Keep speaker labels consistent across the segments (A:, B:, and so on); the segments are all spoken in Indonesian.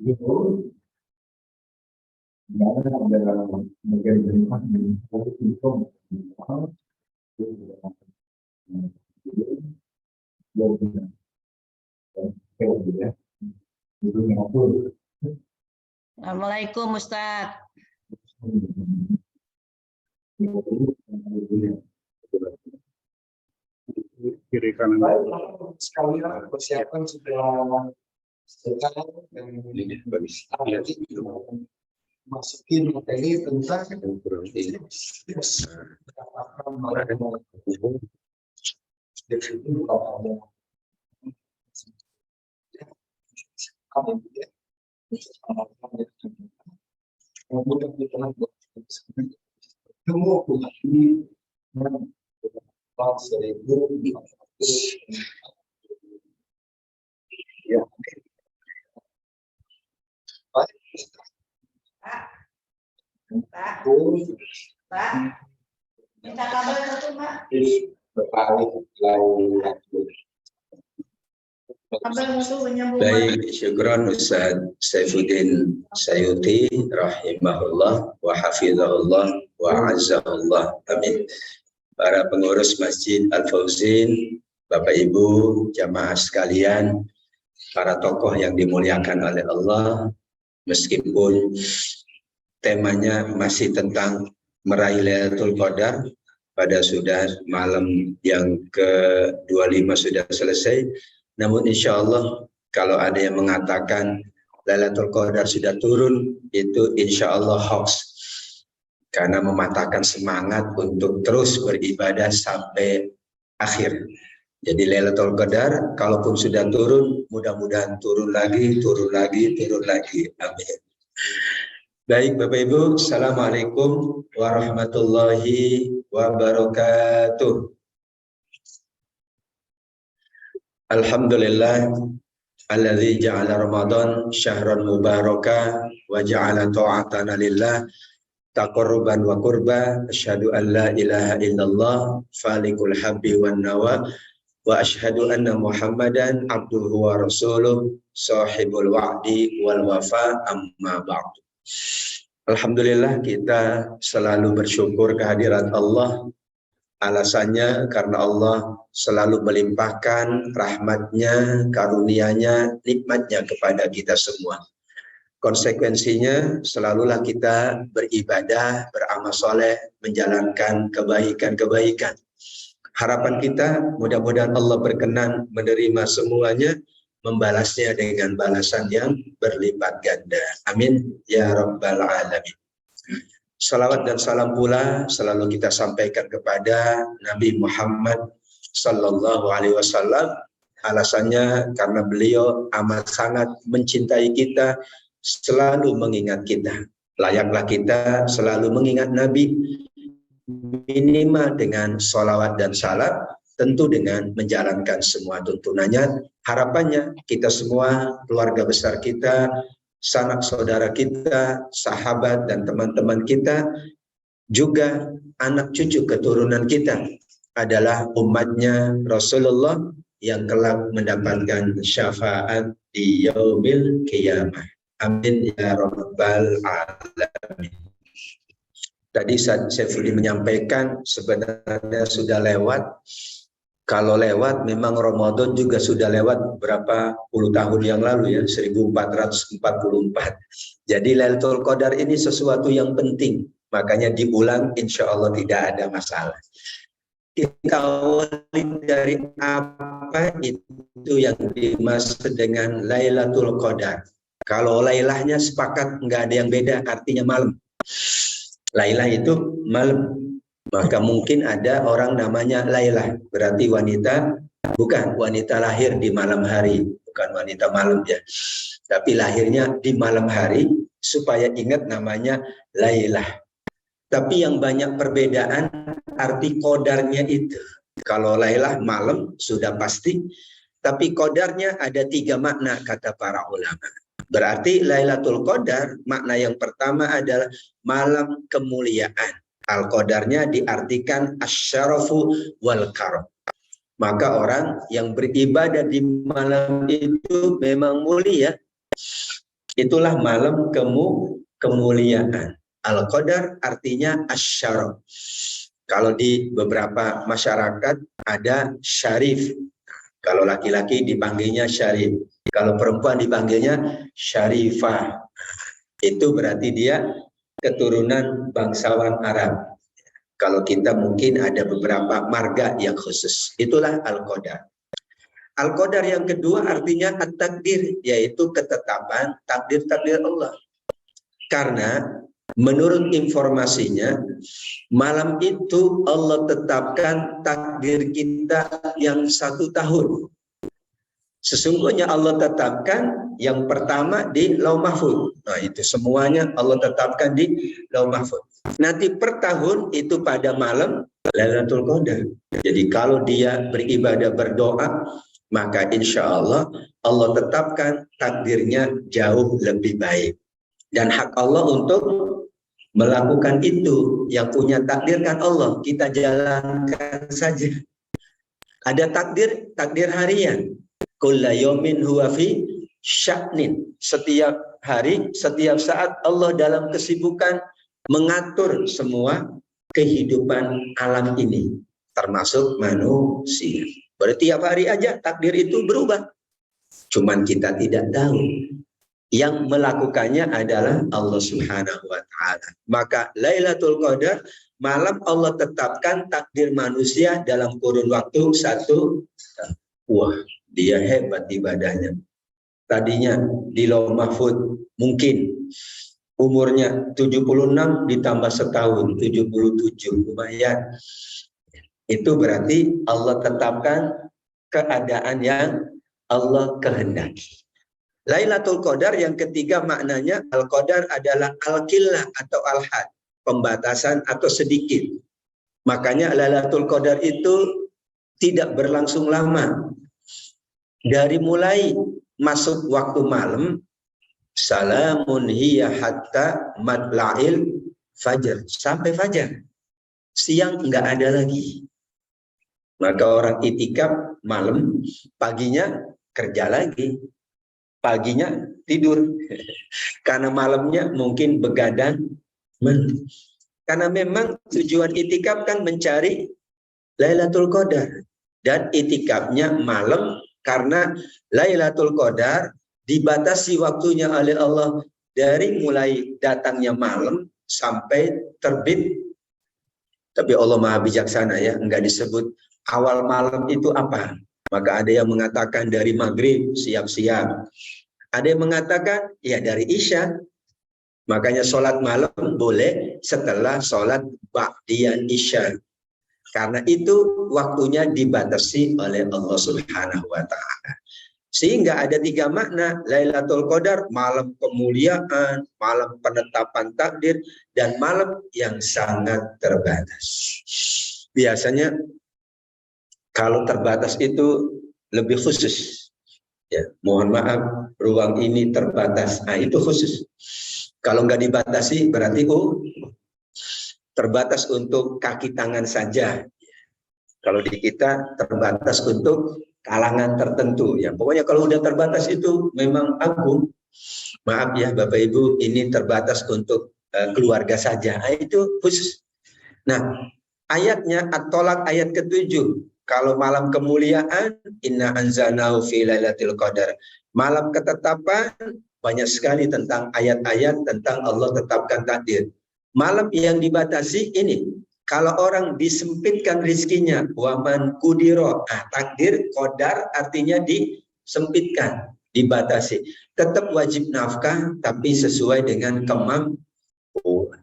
A: Itu ada bagian dari itu
B: Assalamualaikum Ustaz.
C: Kiri kanan.
A: Sekalian persiapan sudah sekarang masukin materi tentang ya.
B: Pak, minta kabel satu, Pak. Kabel satu menyambung.
D: Baik, syukran Ustaz Saifuddin Sayuti rahimahullah wa hafizahullah wa azzahullah. Amin. Para pengurus Masjid Al-Fauzin, Bapak Ibu, jamaah sekalian, para tokoh yang dimuliakan oleh Allah, meskipun temanya masih tentang meraih Lailatul Qadar, pada sudah malam yang ke-25 sudah selesai, namun insya Allah kalau ada yang mengatakan Lailatul Qadar sudah turun, itu insya Allah hoax, karena mematahkan semangat untuk terus beribadah sampai akhir. Jadi Lailatul Qadar kalaupun sudah turun, mudah-mudahan turun lagi, turun lagi, turun lagi. Amin. Baik Bapak Ibu, Assalamualaikum warahmatullahi wabarakatuh. Alhamdulillah alladzi ja'ala Ramadan syahran mubaraka wa ja'ala ta'atana lillah taqarruban wa qurba. Asyhadu an la ilaha illallah falikul habbi wan nawa wa asyhadu anna Muhammadan abduhu wa rasuluh sahibul wa'di wal wafa, amma ba'du. Alhamdulillah kita selalu bersyukur kehadirat Allah. Alasannya karena Allah selalu melimpahkan rahmatnya, karunia-Nya, nikmatnya kepada kita semua. Konsekuensinya selalulah kita beribadah, beramal soleh, menjalankan kebaikan-kebaikan. Harapan kita mudah-mudahan Allah berkenan menerima semuanya, membalasnya dengan balasan yang berlipat ganda. Amin ya rabbal alamin. Salawat dan salam pula selalu kita sampaikan kepada Nabi Muhammad sallallahu alaihi wasallam. Alasannya karena beliau amat sangat mencintai kita, selalu mengingat kita. Layaklah kita selalu mengingat Nabi, minimal dengan salawat dan salam, tentu dengan menjalankan semua tuntunannya. Harapannya kita semua, keluarga besar kita, sanak saudara kita, sahabat dan teman-teman kita, juga anak cucu keturunan kita adalah umatnya Rasulullah yang kelak mendapatkan syafaat di yaumil qiyamah. Amin ya rabbal alamin. Tadi Saifuddin menyampaikan sebenarnya sudah lewat. Kalau lewat memang Ramadan juga sudah lewat berapa puluh tahun yang lalu ya, 1444. Jadi Lailatul Qadar ini sesuatu yang penting, makanya diulang insya Allah tidak ada masalah. Kita awali dari apa itu yang dimaksud dengan Lailatul Qadar. Kalau lailahnya sepakat nggak ada yang beda, artinya malam. Lailah itu malam. Maka mungkin ada orang namanya Lailah, berarti wanita, bukan wanita lahir di malam hari, bukan wanita malam ya, tapi lahirnya di malam hari supaya ingat namanya Lailah. Tapi yang banyak perbedaan arti kodarnya itu. Kalau Lailah malam sudah pasti, tapi kodarnya ada 3 makna kata para ulama. Berarti Lailatul Qadar makna yang pertama adalah malam kemuliaan. Al-Qadarnya diartikan asyarafu wal karam. Maka orang yang beribadah di malam itu memang mulia, Itulah malam kemuliaan. Al-Qadar artinya asyaraf. Kalau di beberapa masyarakat ada syarif. Kalau laki-laki dipanggilnya syarif. Kalau perempuan dipanggilnya syarifah. Itu berarti dia keturunan bangsawan Arab. Kalau kita mungkin ada beberapa marga yang khusus. Itulah Al-Qadar. Al-Qadar yang kedua artinya at-takdir, yaitu ketetapan takdir-takdir Allah. Karena menurut informasinya, malam itu Allah tetapkan takdir kita yang 1 tahun. Sesungguhnya Allah tetapkan yang pertama di Lauh Mahfuz. Nah, itu semuanya Allah tetapkan di Lauh Mahfuz. Nanti per tahun itu pada malam Lailatul Qadar. Jadi kalau dia beribadah berdoa, maka insya Allah Allah tetapkan takdirnya jauh lebih baik. Dan hak Allah untuk melakukan itu. Yang punya takdir kan Allah. Kita jalankan saja. Ada takdir harian. Kulla yaumin huwa fi sya'nin. Setiap hari, setiap saat Allah dalam kesibukan mengatur semua kehidupan alam ini. Termasuk manusia. Berarti tiap hari aja takdir itu berubah. Cuman kita tidak tahu. Yang melakukannya adalah Allah Subhanahu wa Ta'ala. Maka Lailatul Qadar, malam Allah tetapkan takdir manusia dalam kurun waktu 1 tahun. Wah, dia hebat ibadahnya. Tadinya di Lauh Mahfuz mungkin umurnya 76 ditambah setahun, 77, lumayan. Itu berarti Allah tetapkan keadaan yang Allah kehendaki. Lailatul Qadar yang ketiga maknanya Al-Qadar adalah al-qillah atau al-had, pembatasan atau sedikit. Makanya Lailatul Qadar itu tidak berlangsung lama. Dari mulai masuk waktu malam, salamun hiya hatta matla'il fajar, sampai fajar. Siang enggak ada lagi. Maka orang itikaf malam, paginya kerja lagi. Paginya tidur. Karena malamnya mungkin begadang. Karena memang tujuan itikaf kan mencari Lailatul Qadar. Dan itikafnya malam karena Lailatul Qadar dibatasi waktunya oleh Allah dari mulai datangnya malam sampai terbit. Tapi Allah Maha Bijaksana ya, enggak disebut awal malam itu apa. Maka ada yang mengatakan dari maghrib siap-siap. Ada yang mengatakan ya dari isya. Makanya sholat malam boleh setelah sholat ba'diyah isya. Karena itu waktunya dibatasi oleh Allah Subhanahu wa Ta'ala. Sehingga ada 3 makna Lailatul Qadar, malam kemuliaan, malam penetapan takdir, dan malam yang sangat terbatas. Biasanya kalau terbatas itu lebih khusus. Ya, mohon maaf, ruang ini terbatas. Nah, itu khusus. Kalau nggak dibatasi berarti terbatas untuk kaki tangan saja. Kalau di kita terbatas untuk kalangan tertentu. Ya, pokoknya kalau udah terbatas itu memang agung. Maaf ya Bapak Ibu, ini terbatas untuk keluarga saja. Nah, itu khusus. Nah, ayatnya At-Tolak ayat ke-7. Kalau malam kemuliaan, inna anzalnahu fi lailatul qadar. Malam ketetapan, banyak sekali tentang ayat-ayat tentang Allah tetapkan takdir. Malam yang dibatasi ini, kalau orang disempitkan rizkinya, waman kudiro, takdir, qadar artinya disempitkan, dibatasi. Tetap wajib nafkah, tapi sesuai dengan kemampuan.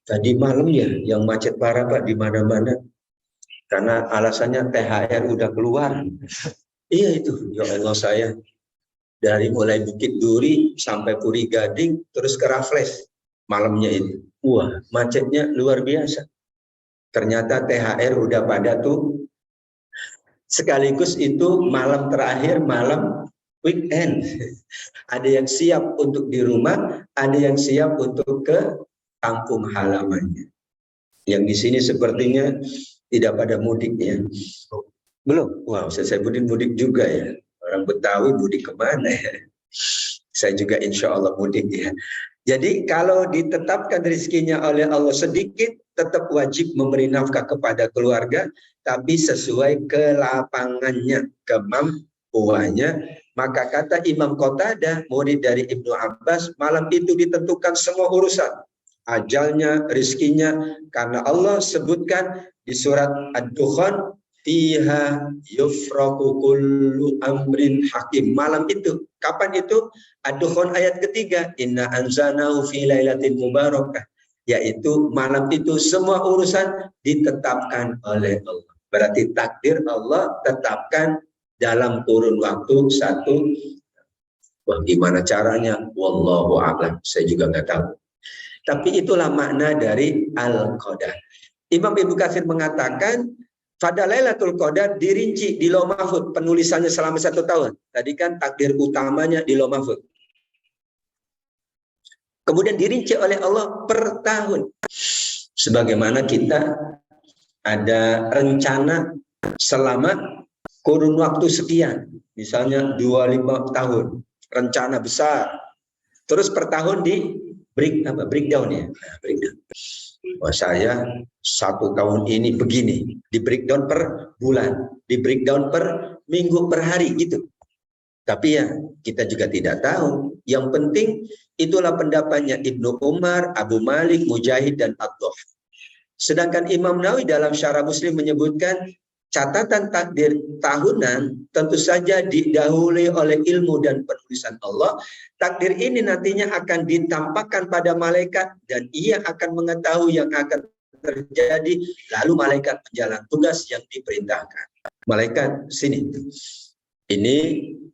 D: Tadi malam ya, yang macet parah Pak di mana-mana. Karena alasannya THR udah keluar. Iya itu, ya Allah saya. Dari mulai Bukit Duri sampai Puri Gading, terus ke Raffles malamnya itu. Wah, macetnya luar biasa. Ternyata THR udah pada tuh. Sekaligus itu malam terakhir, malam weekend. Ada yang siap untuk di rumah, ada yang siap untuk ke kampung halamannya. Yang di sini sepertinya tidak pada mudik ya. Belum? Wow, saya mudik juga ya. Orang Betawi mudik kemana ya? Saya juga insya Allah mudik ya. Jadi kalau ditetapkan rezekinya oleh Allah sedikit, tetap wajib memberi nafkah kepada keluarga, tapi sesuai kelapangannya, kemampuannya. Maka kata Imam Qatadah, murid dari Ibnu Abbas, malam itu ditentukan semua urusan. Ajalnya, rezekinya, karena Allah sebutkan di surat Ad-Dukhan, fiha yufraqu kullu amrin hakim. Malam itu, kapan itu? Ad-Dukhan ayat ketiga, inna anzalnahu fi lailatin mubarakah, yaitu malam itu semua urusan ditetapkan oleh Allah. Berarti takdir Allah tetapkan dalam kurun waktu satu. Wah, gimana caranya? Wallahu a'lam. Saya juga nggak tahu. Tapi itulah makna dari Al-Qadar. Imam Ibnu Katsir mengatakan, pada Lailatul Qadar dirinci di Lauh Mahfuz, penulisannya selama 1 tahun. Tadi kan takdir utamanya di Lauh Mahfuz. Kemudian dirinci oleh Allah per tahun. Sebagaimana kita ada rencana selama kurun waktu sekian. Misalnya 25 tahun. Rencana besar. Terus per tahun di breakdown ya. Breakdown. Wah, saya 1 tahun ini begini. Di breakdown per bulan. Di breakdown per minggu, per hari gitu. Tapi ya kita juga tidak tahu. Yang penting itulah pendapatnya Ibnu Umar, Abu Malik, Mujahid, dan Ad-Dhaf. Sedangkan Imam Nawawi dalam Syarah Muslim menyebutkan catatan takdir tahunan tentu saja didahului oleh ilmu dan penulisan Allah. Takdir ini nantinya akan ditampakkan pada malaikat dan ia akan mengetahui yang akan terjadi. Lalu malaikat menjalankan tugas yang diperintahkan. Malaikat sini. Ini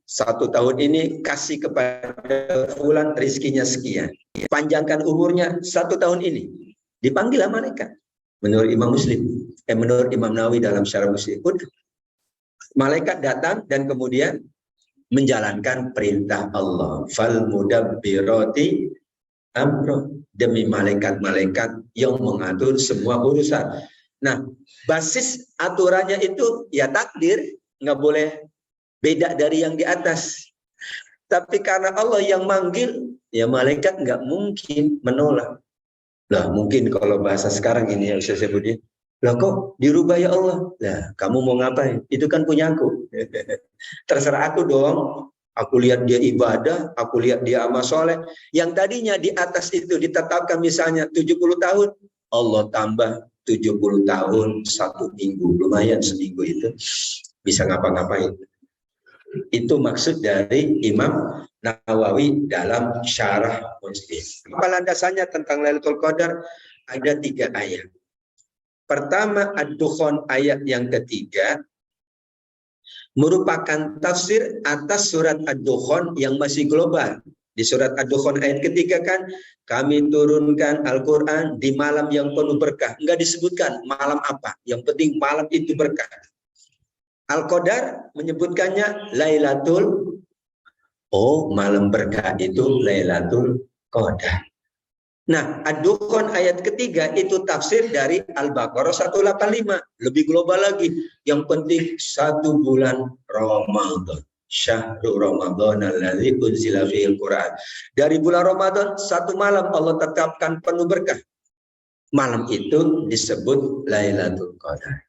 D: 1 tahun ini kasih kepada fulan rizkinya sekian. Panjangkan umurnya 1 tahun ini. Dipanggil malaikat. Menurut Imam Muslim. Menurut Imam Nawawi dalam Syarah Muslim. Malaikat datang dan kemudian menjalankan perintah Allah. Fal mudabbirati amro. Demi malaikat-malaikat yang mengatur semua urusan. Nah, basis aturannya itu ya takdir. Nggak boleh beda dari yang di atas. Tapi karena Allah yang manggil, ya malaikat nggak mungkin menolak. Lah mungkin kalau bahasa sekarang ini yang saya sebutin, lah kok dirubah ya Allah? Lah kamu mau ngapain? Itu kan punya aku. Terserah aku dong. Aku lihat dia ibadah, aku lihat dia amal soleh. Yang tadinya di atas itu ditetapkan misalnya 70 tahun, Allah tambah 70 tahun 1 minggu. Lumayan seminggu itu. Bisa ngapa-ngapain. Itu maksud dari Imam Nawawi dalam Syarah Muslim. Apa landasannya tentang Lailatul Qadar? Ada 3 ayat. Pertama, Ad-Dukhan ayat yang ketiga merupakan tafsir atas surat Ad-Dukhan yang masih global. Di surat Ad-Dukhan ayat ketiga kan, kami turunkan Al-Quran di malam yang penuh berkah. Enggak disebutkan malam apa. Yang penting malam itu berkah. Al-Qadar menyebutkannya Lailatul. Oh, malam berkah itu Lailatul Qadar. Nah, Ad-Dukhan ayat ketiga itu tafsir dari Al-Baqarah 185. Lebih global lagi. Yang penting 1 bulan Ramadan. Syahrul Ramadan alladzi unzila fihil Qur'an. Dari bulan Ramadan 1 malam Allah tetapkan penuh berkah. Malam itu disebut Lailatul Qadar.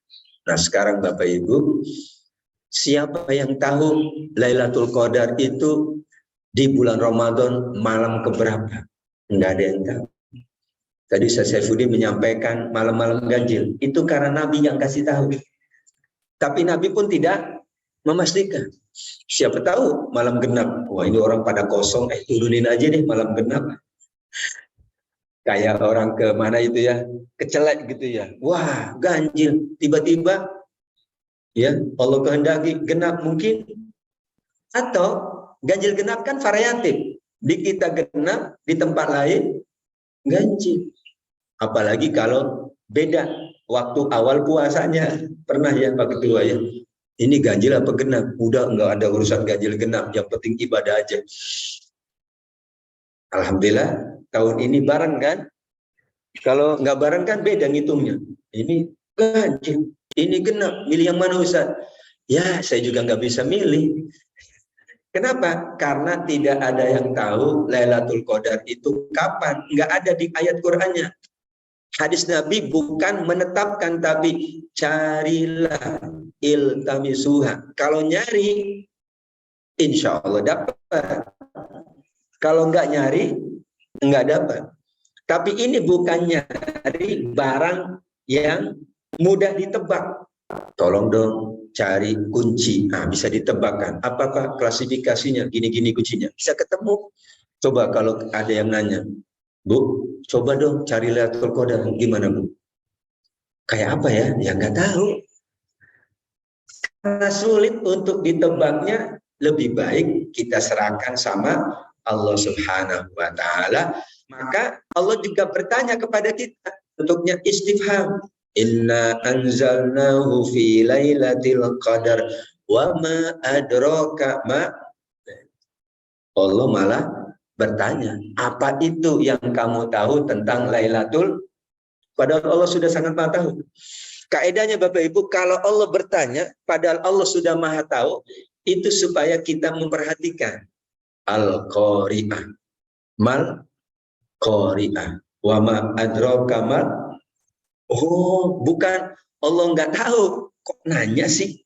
D: Nah, sekarang Bapak Ibu, siapa yang tahu Lailatul Qadar itu di bulan Ramadan malam keberapa? Enggak ada yang tahu. Tadi Saifuddin menyampaikan malam-malam ganjil. Itu karena Nabi yang kasih tahu. Tapi Nabi pun tidak memastikan. Siapa tahu malam genap. Wah, ini orang pada kosong. Turunin aja deh malam genap. Kayak orang ke mana itu ya, kecelek gitu ya. Wah, ganjil. Tiba-tiba ya Allah kehendaki genap mungkin. Atau ganjil genap kan variatif. Di kita genap, di tempat lain ganjil. Apalagi kalau beda waktu awal puasanya. Pernah ya Pak Ketua ya. Ini ganjil apa genap? Udah enggak ada urusan ganjil genap. Yang penting ibadah aja. Alhamdulillah tahun ini bareng kan. Kalau nggak bareng kan beda ngitungnya. Ini ganjil, ini genap. Milih yang mana Ustaz? Ya saya juga nggak bisa milih. Kenapa? Karena tidak ada yang tahu Lailatul Qadar itu kapan. Nggak ada di ayat Qur'annya. Hadis Nabi bukan menetapkan, tapi carilah, iltamisuha. Kalau nyari, insya Allah dapat. Kalau nggak nyari, nggak dapat. Tapi ini bukan nyari barang yang mudah ditebak. Tolong dong cari kunci. Nah, bisa ditebakkan. Apakah klasifikasinya? Gini-gini kuncinya. Bisa ketemu. Coba kalau ada yang nanya, Bu, coba dong cari Lailatul Qadar. Gimana, Bu? Kayak apa ya? Ya nggak tahu. Karena sulit untuk ditebaknya, lebih baik kita serahkan sama Allah Subhanahu wa Ta'ala. Maka Allah juga bertanya kepada kita, bentuknya istifham. Inna anzalnahu fi lailatul qadar wa ma adraka ma. Allah malah bertanya, apa itu yang kamu tahu tentang Lailatul? Padahal Allah sudah sangat maha tahu. Kaedahnya Bapak Ibu, kalau Allah bertanya, padahal Allah sudah maha tahu, itu supaya kita memperhatikan. Al-Qari'ah. Mal Qari'ah. Wa ma adraka ma. Oh, bukan Allah nggak tahu. Kok nanya sih?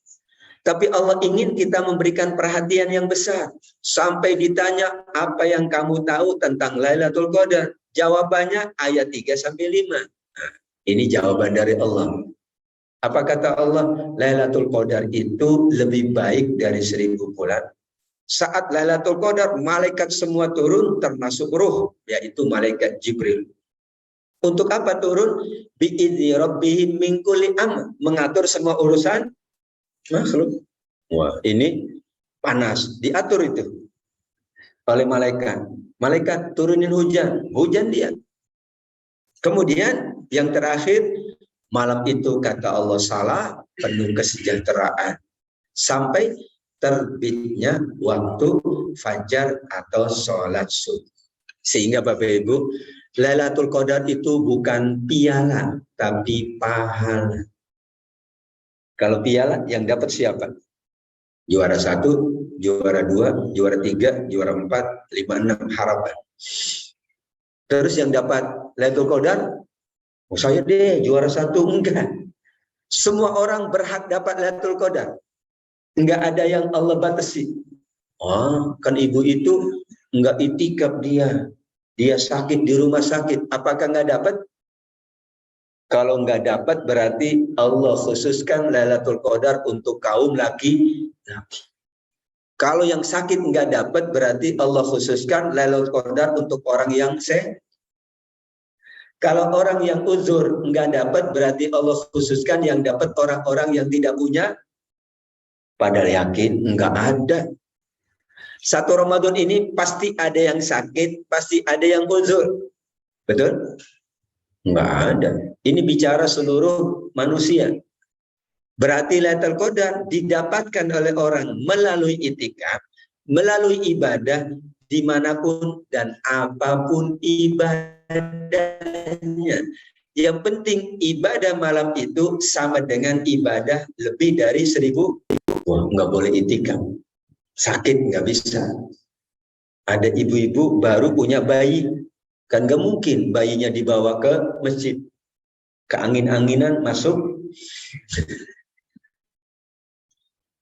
D: Tapi Allah ingin kita memberikan perhatian yang besar. Sampai ditanya, apa yang kamu tahu tentang Lailatul Qadar? Jawabannya ayat 3-5. Nah, ini jawaban dari Allah. Apa kata Allah? Lailatul Qadar itu lebih baik dari 1000 bulan. Saat Lailatul Qadar, malaikat semua turun termasuk ruh, yaitu malaikat Jibril. Untuk apa turun? Bi'idzi rabbihim min kulli amr, mengatur semua urusan makhluk. Wah, ini panas, diatur itu oleh malaikat. Malaikat turunin hujan, hujan dia. Kemudian yang terakhir, malam itu kata Allah salah, penuh kesejahteraan sampai terbitnya waktu fajar atau sholat subuh. Sehingga Bapak Ibu, Lailatul Qadar itu bukan piala, tapi pahala. Kalau piala yang dapat siapa? Juara 1, juara 2, juara 3, juara 4, 5, 6, harapan. Terus yang dapat Lailatul Qadar, oh saya deh juara 1, enggak. Semua orang berhak dapat Lailatul Qadar. Enggak ada yang Allah batasi. Oh, kan ibu itu enggak itikaf dia. Dia sakit di rumah sakit. Apakah enggak dapat? Kalau enggak dapat berarti Allah khususkan Lailatul Qadar untuk kaum laki-laki. Kalau yang sakit enggak dapat berarti Allah khususkan Lailatul Qadar untuk orang yang sehat. Kalau orang yang uzur enggak dapat berarti Allah khususkan yang dapat orang-orang yang tidak punya. Padahal yakin enggak ada. Satu Ramadan ini pasti ada yang sakit, pasti ada yang uzur. Betul? Enggak ada. Ini bicara seluruh manusia. Berarti Lailatul Qadar didapatkan oleh orang melalui itikaf, melalui ibadah dimanapun dan apapun ibadahnya. Yang penting ibadah malam itu sama dengan ibadah lebih dari 1000. Wah, nggak boleh itikaf. Sakit nggak bisa. Ada ibu-ibu baru punya bayi. Kan nggak mungkin bayinya dibawa ke masjid. Keangin-anginan masuk.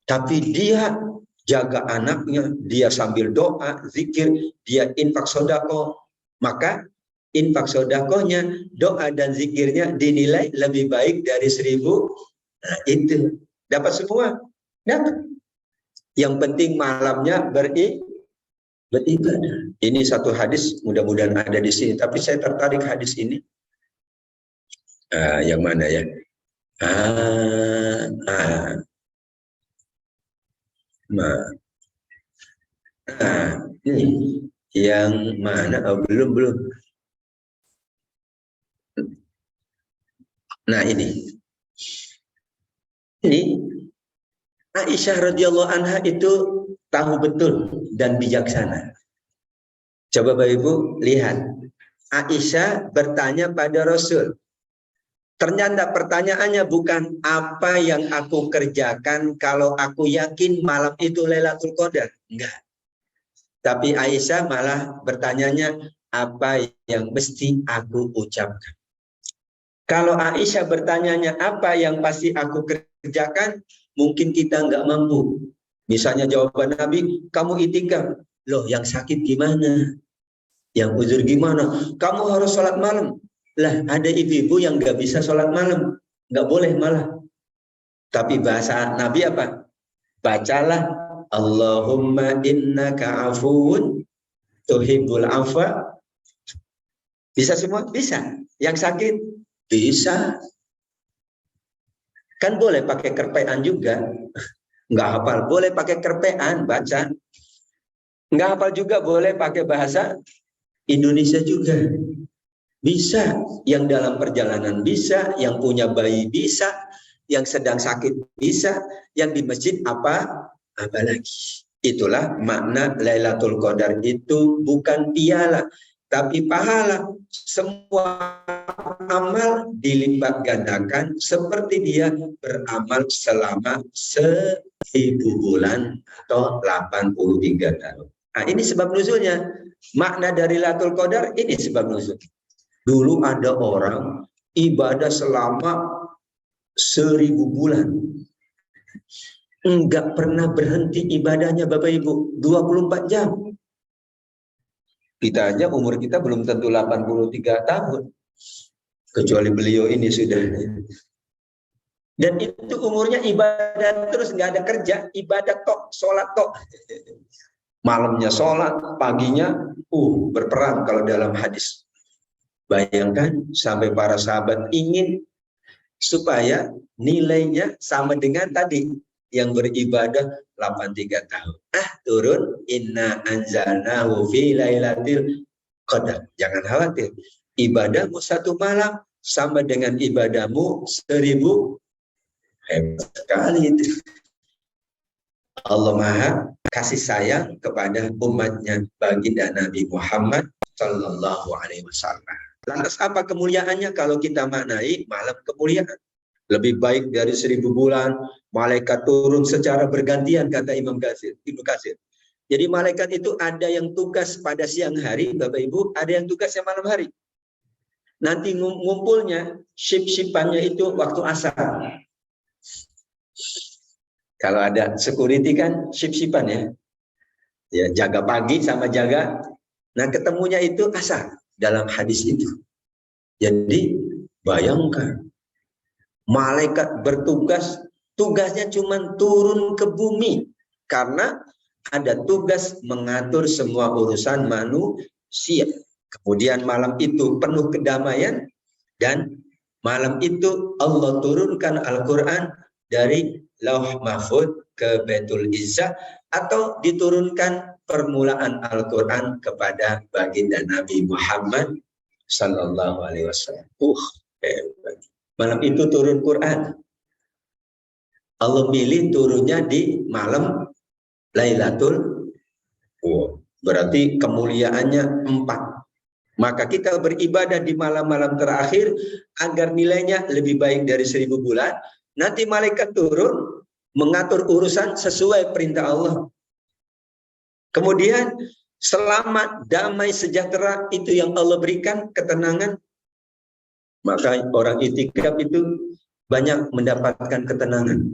D: Tapi dia jaga anaknya. Dia sambil doa, zikir. Dia infak sodako. Maka infak sodakohnya, doa dan zikirnya dinilai lebih baik dari 1000. Nah, itu. Dapat semua. Dapat. Yang penting malamnya beribadah. Ini satu hadis, mudah-mudahan ada di sini. Tapi saya tertarik hadis ini. Yang mana ya? Ini yang mana? Oh, belum. Nah ini Aisyah radhiyallahu anha itu tahu betul dan bijaksana. Coba Bapak Ibu lihat. Aisyah bertanya pada Rasul. Ternyata pertanyaannya bukan apa yang aku kerjakan kalau aku yakin malam itu Lailatul Qadar. Enggak. Tapi Aisyah malah bertanyanya, apa yang mesti aku ucapkan? Kalau Aisyah bertanyanya, apa yang pasti aku kerjakan, mungkin kita nggak mampu. Misalnya jawaban Nabi, kamu itikaf. Loh, yang sakit gimana? Yang uzur gimana? Kamu harus sholat malam. Lah, ada ibu-ibu yang nggak bisa sholat malam. Nggak boleh malah. Tapi bahasa Nabi apa? Bacalah, Allahumma innaka afuun tuhibbul afwa. Bisa semua? Bisa. Yang sakit? Bisa. Kan boleh pakai kerpean juga. Nggak hafal. Boleh pakai kerpean, baca. Nggak hafal juga boleh pakai bahasa Indonesia juga. Bisa. Yang dalam perjalanan bisa. Yang punya bayi bisa. Yang sedang sakit bisa. Yang di masjid apalagi. Itulah makna Lailatul Qadar itu bukan piala, tapi pahala. Semua amal dilipat gandakan seperti dia beramal selama 1000 bulan atau 83 tahun. Nah, ini sebab nuzulnya. Makna dari Lailatul Qadar ini sebab nuzul. Dulu ada orang ibadah selama 1000 bulan. Enggak pernah berhenti ibadahnya Bapak Ibu, 24 jam. Kita aja umur kita belum tentu 83 tahun. Kecuali beliau ini sudah. Dan itu umurnya ibadah terus, nggak ada kerja, ibadah tok, sholat tok. Malamnya sholat, paginya berperang kalau dalam hadis. Bayangkan sampai para sahabat ingin supaya nilainya sama dengan tadi yang beribadah 83 tahun. Turun inna anzalnahu fi lailatul qadar. Jangan khawatir. Ibadahmu 1 malam sama dengan ibadahmu 1000. Hebat sekali itu. Allah Maha kasih sayang kepada umatnya baginda Nabi Muhammad Sallallahu Alaihi Wasallam. Lantas apa kemuliaannya kalau kita maknai malam kemuliaan? Lebih baik dari 1000 bulan, malaikat turun secara bergantian, kata Ibnu Katsir. Jadi malaikat itu ada yang tugas pada siang hari, Bapak Ibu, ada yang tugasnya malam hari. Nanti ngumpulnya, ship-shipannya itu waktu asar. Kalau ada security kan ship-shipan ya. Ya, jaga pagi sama jaga. Nah, ketemunya itu asar dalam hadis itu. Jadi, bayangkan. Malaikat bertugas, tugasnya cuma turun ke bumi. Karena ada tugas mengatur semua urusan manusia. Kemudian malam itu penuh kedamaian. Dan malam itu Allah turunkan Al-Quran dari Lauh Mahfud ke Baitul Izzah. Atau diturunkan permulaan Al-Quran kepada baginda Nabi Muhammad Sallallahu Alaihi Wasallam. Hebat. Malam itu turun Quran. Allah pilih turunnya di malam Lailatul. Berarti kemuliaannya 4. Maka kita beribadah di malam-malam terakhir agar nilainya lebih baik dari 1000 bulan. Nanti malaikat turun mengatur urusan sesuai perintah Allah. Kemudian selamat, damai, sejahtera itu yang Allah berikan, ketenangan. Maka orang itikaf itu banyak mendapatkan ketenangan.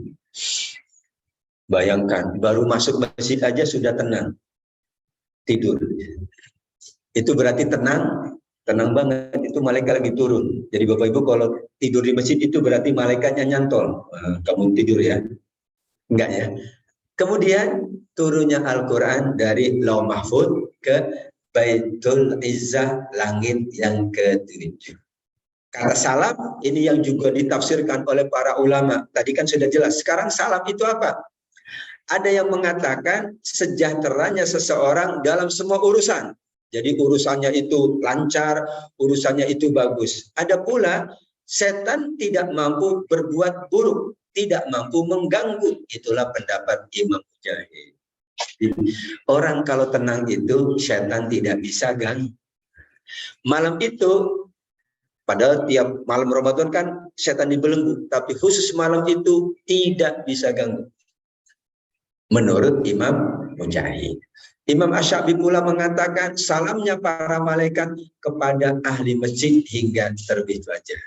D: Bayangkan, baru masuk masjid aja sudah tenang. Tidur. Itu berarti tenang banget. Itu malaikat lagi turun. Jadi Bapak Ibu kalau tidur di masjid itu berarti malaikatnya nyantol. Kamu tidur ya? Enggak ya? Kemudian turunnya Al-Quran dari Lauh Mahfud ke Baitul Izzah, langit yang ke-7. Kata salam ini yang juga ditafsirkan oleh para ulama. Tadi kan sudah jelas. Sekarang salam itu apa? Ada yang mengatakan sejahteranya seseorang dalam semua urusan. Jadi urusannya itu lancar, urusannya itu bagus. Ada pula setan tidak mampu berbuat buruk, tidak mampu mengganggu. Itulah pendapat Imam Mujahid. Orang kalau tenang itu setan tidak bisa ganggu. Malam itu, padahal tiap malam Ramadan kan setan dibelenggu, tapi khusus malam itu tidak bisa ganggu. Menurut Imam Mujahid. Imam Asy-Syafi'i pula mengatakan salamnya para malaikat kepada ahli masjid hingga terbit fajar.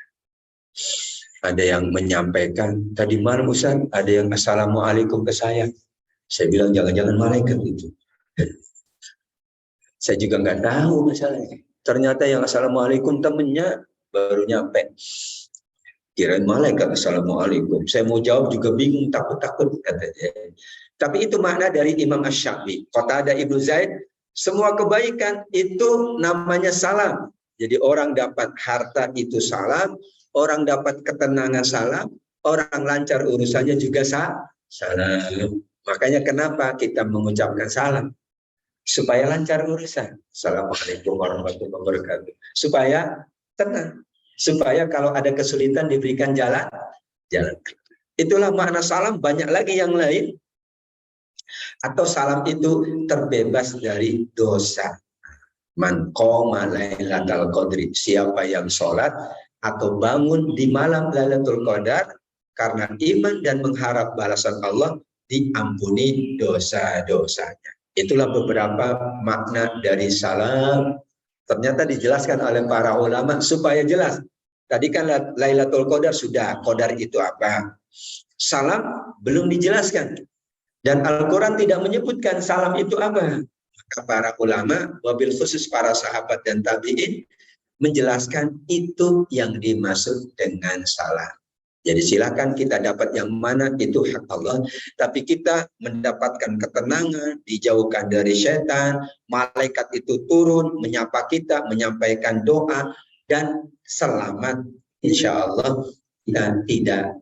D: Ada yang menyampaikan tadi malam Ustaz, ada yang assalamualaikum ke saya. Saya bilang jangan-jangan malaikat itu. Saya juga nggak tahu masalahnya. Ternyata yang assalamualaikum temennya baru nyampe. Kirain malaikat assalamualaikum. Saya mau jawab juga bingung, takut-takut katanya. Tapi itu makna dari Imam Asy-Syafi'i. Qatadah Ibnu Zaid, semua kebaikan itu namanya salam. Jadi orang dapat harta itu salam, orang dapat ketenangan salam, orang lancar urusannya juga salam. Makanya kenapa kita mengucapkan salam? Supaya lancar urusan. Assalamualaikum warahmatullahi wabarakatuh. Supaya tenang. Supaya kalau ada kesulitan diberikan jalan. Itulah makna salam. Banyak lagi yang lain. Atau salam itu terbebas dari dosa. Man qoma lailatal qadri. Siapa yang sholat atau bangun di malam Lailatul Qadar karena iman dan mengharap balasan Allah, diampuni dosa-dosanya. Itulah beberapa makna dari salam. Ternyata dijelaskan oleh para ulama supaya jelas. Tadi kan Lailatul Qadar sudah. Qadar itu apa? Salam belum dijelaskan. Dan Al-Quran tidak menyebutkan salam itu apa. Maka para ulama, wabil khusus para sahabat dan tabi'in, menjelaskan itu yang dimaksud dengan salam. Jadi silakan kita dapat yang mana, itu hak Allah. Tapi kita mendapatkan ketenangan, dijauhkan dari setan, malaikat itu turun, menyapa kita, menyampaikan doa, dan selamat. Insya Allah kita tidak,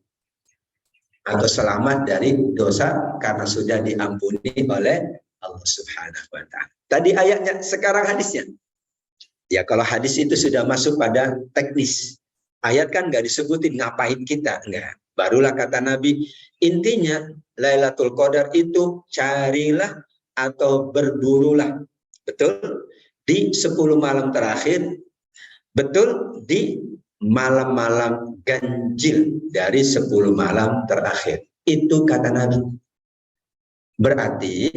D: atau selamat dari dosa karena sudah diampuni oleh Allah Subhanahu wa Ta'ala. Tadi ayatnya, sekarang hadisnya. Ya kalau hadis itu sudah masuk pada teknis. Ayat kan nggak disebutin ngapain kita, enggak. Barulah kata Nabi, intinya Lailatul Qadar itu carilah atau berburulah. Betul? Di 10 malam terakhir, betul di malam-malam ganjil dari 10 malam terakhir. Itu kata Nabi. Berarti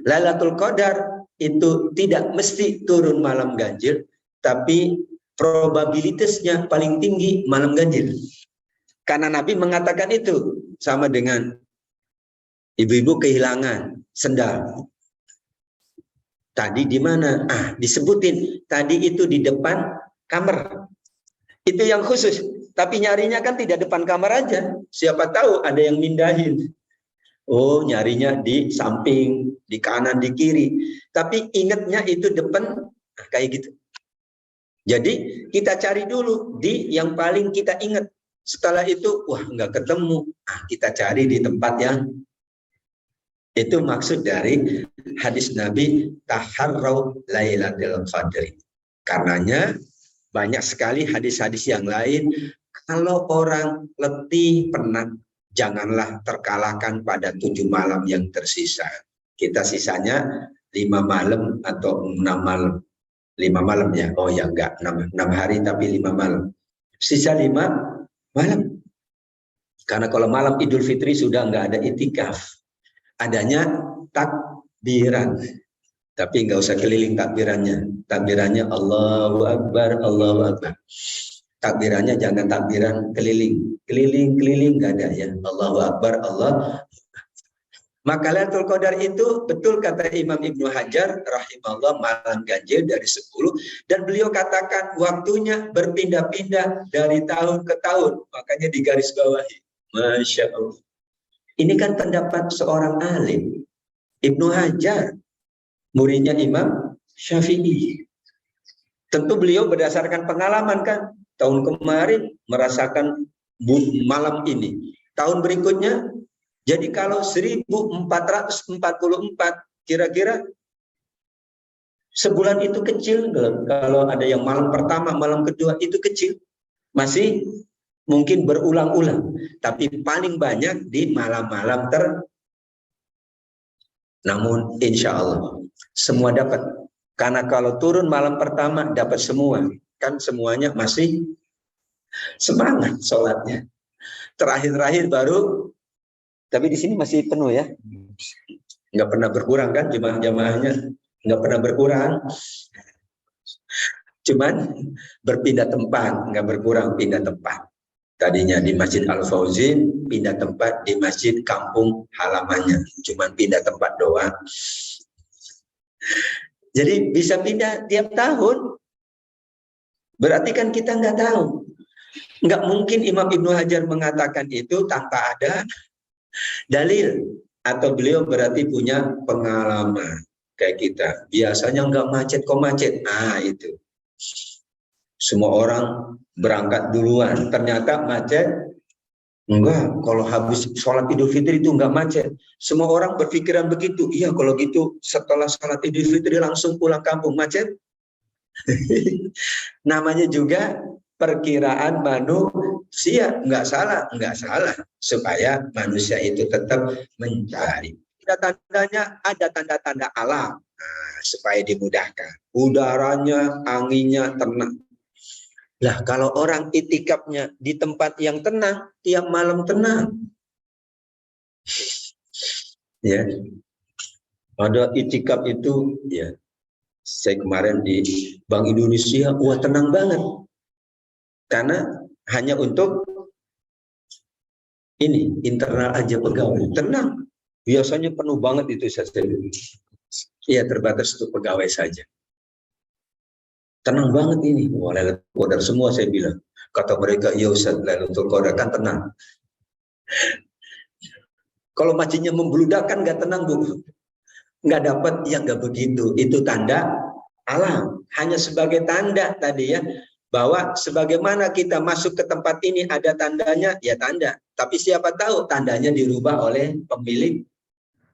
D: Lailatul Qadar itu tidak mesti turun malam ganjil, tapi probabilitasnya paling tinggi malam ganjil. Karena Nabi mengatakan itu sama dengan ibu-ibu kehilangan sendal. Tadi di mana? Disebutin. Tadi itu di depan kamar. Itu yang khusus. Tapi nyarinya kan tidak depan kamar aja. Siapa tahu ada yang mindahin. Oh, nyarinya di samping, di kanan, di kiri. Tapi ingatnya itu depan, kayak gitu. Jadi kita cari dulu di yang paling kita ingat. Setelah itu, wah nggak ketemu. Kita cari di tempat yang itu maksud dari hadis Nabi taharrau lailatul qadri. Karenanya banyak sekali hadis-hadis yang lain. Kalau orang letih, penat, janganlah terkalahkan pada 7 malam yang tersisa. Kita sisanya 5 malam atau 6 malam. 5 malam ya, oh ya enggak, 6 hari tapi 5 malam. Sisa 5 malam. Karena kalau malam Idul Fitri sudah enggak ada itikaf. Adanya takbiran. Tapi enggak usah keliling takbirannya. Takbirannya Allahu Akbar, Allahu Akbar. Takbirannya jangan takbiran keliling. Keliling enggak ada ya. Allahu Akbar, Allah. Maka Lailatul Qadar itu betul kata Imam Ibnu Hajar rahimahullah malam ganjil dari 10, dan beliau katakan waktunya berpindah-pindah dari tahun ke tahun. Makanya digarisbawahi. Masya Allah. Ini kan pendapat seorang alim. Ibnu Hajar, muridnya Imam Syafi'i. Tentu beliau berdasarkan pengalaman kan. Tahun kemarin merasakan malam ini. Tahun berikutnya. Jadi kalau 1444 kira-kira sebulan itu kecil. Kalau ada yang malam pertama, malam kedua itu kecil. Masih mungkin berulang-ulang. Tapi paling banyak di malam-malam Namun insya Allah semua dapat. Karena kalau turun malam pertama dapat semua. Kan semuanya masih semangat sholatnya. Terakhir-terakhir baru. Tapi di sini masih penuh ya. Nggak pernah berkurang kan jemaah-jemaahnya. nggak pernah berkurang, cuman berpindah tempat, nggak berkurang, pindah tempat. Tadinya di Masjid Al-Fauzin, pindah tempat di masjid kampung halamannya, cuman pindah tempat doang. Jadi bisa pindah tiap tahun. Berarti kan kita nggak tahu. Nggak mungkin Imam Ibnu Hajar mengatakan itu tanpa ada dalil. Atau beliau berarti punya pengalaman kayak kita. Biasanya nggak macet kok macet. Nah itu. Semua orang berangkat duluan. Ternyata macet. Enggak, kalau habis sholat Idul Fitri itu enggak macet. Semua orang berpikiran begitu. Iya, kalau gitu setelah sholat Idul Fitri langsung pulang kampung macet. Namanya juga perkiraan manusia. Enggak salah. Supaya manusia itu tetap mencari. Tanda-tandanya ada tanda-tanda alam. Nah, supaya dimudahkan. Udaranya, anginnya tenang. Lah kalau orang itikafnya di tempat yang tenang, tiap malam tenang. Ya. Ada itikaf itu ya. Saya kemarin di Bank Indonesia, wah tenang banget. Karena hanya untuk ini internal aja pegawai, tenang. Biasanya penuh banget itu saya. Iya, terbatas untuk pegawai saja. Tenang banget ini. Wah, Lailatul Qadar semua saya bilang. Kata mereka, ya Ustaz, Lailatul Qadar kan tenang. Kalau masjidnya membludak kan nggak tenang, Bu. Nggak dapat, ya nggak begitu. Itu tanda alam. Hanya sebagai tanda tadi ya. Bahwa sebagaimana kita masuk ke tempat ini ada tandanya, ya tanda. Tapi siapa tahu tandanya dirubah oleh pemilik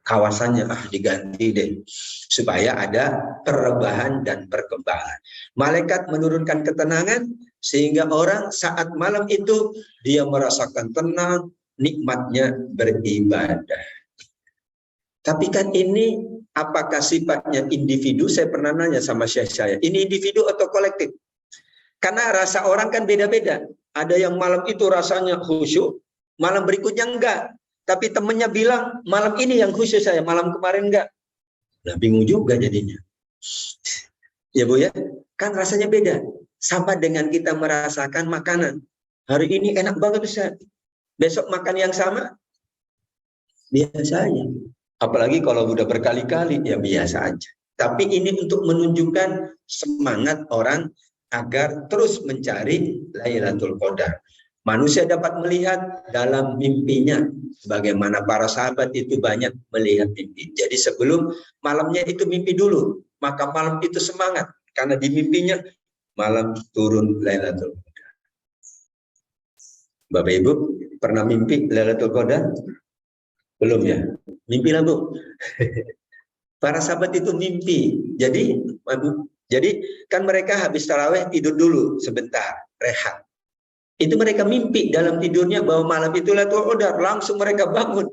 D: kawasannya, diganti deh supaya ada perubahan dan perkembangan. Malaikat menurunkan ketenangan sehingga orang saat malam itu dia merasakan tenang, nikmatnya beribadah. Tapi kan ini apakah sifatnya individu? Saya pernah nanya sama syekh saya, ini individu atau kolektif? Karena rasa orang kan beda-beda. Ada yang malam itu rasanya khusyuk, malam berikutnya enggak. Tapi temennya bilang, malam ini yang khusus saya, malam kemarin enggak. Nah, bingung juga jadinya. Ya Bu ya, kan rasanya beda. Sama dengan kita merasakan makanan. Hari ini enak banget Ustaz. Besok makan yang sama, biasa aja. Apalagi kalau udah berkali-kali, ya biasa aja. Tapi ini untuk menunjukkan semangat orang agar terus mencari Lailatul Qadar. Manusia dapat melihat dalam mimpinya. Bagaimana para sahabat itu banyak melihat mimpi. Jadi sebelum malamnya itu mimpi dulu. Maka malam itu semangat. Karena di mimpinya malam turun Lailatul Qadar. Bapak Ibu pernah mimpi Lailatul Qadar? Belum ya? Mimpi lah Bu. Para sahabat itu mimpi. Jadi kan mereka habis tarawih tidur dulu sebentar. Rehat. Itu mereka mimpi dalam tidurnya bahwa malam itu Lailatul Qadar, langsung mereka bangun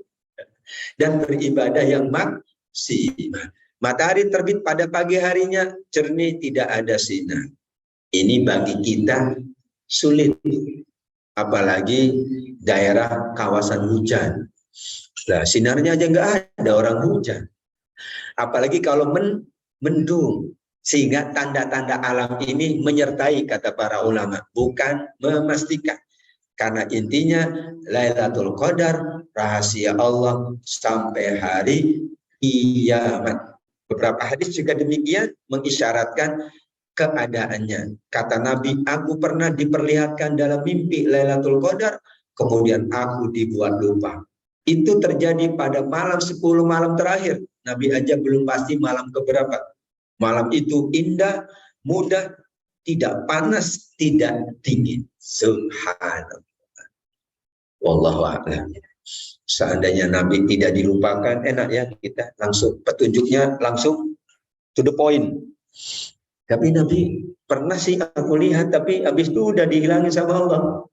D: dan beribadah yang maksimal. Matahari terbit pada pagi harinya, jernih, tidak ada sinar. Ini bagi kita sulit, apalagi daerah kawasan hujan. Nah, sinarnya aja nggak ada orang hujan. Apalagi kalau mendung. Sehingga tanda-tanda alam ini menyertai kata para ulama, bukan memastikan. Karena intinya Lailatul Qadar rahasia Allah sampai hari kiamat. Beberapa hadis juga demikian mengisyaratkan keadaannya. Kata Nabi, aku pernah diperlihatkan dalam mimpi Lailatul Qadar, kemudian aku dibuat lupa. Itu terjadi pada malam 10 malam terakhir. Nabi aja belum pasti malam keberapa. Malam itu indah, mudah, tidak panas, tidak dingin. Subhanallah. Wallahu a'lam. Seandainya Nabi tidak dilupakan, enak ya kita langsung petunjuknya langsung to the point. Tapi Nabi pernah sih aku lihat, tapi habis itu udah dihilangin sama Allah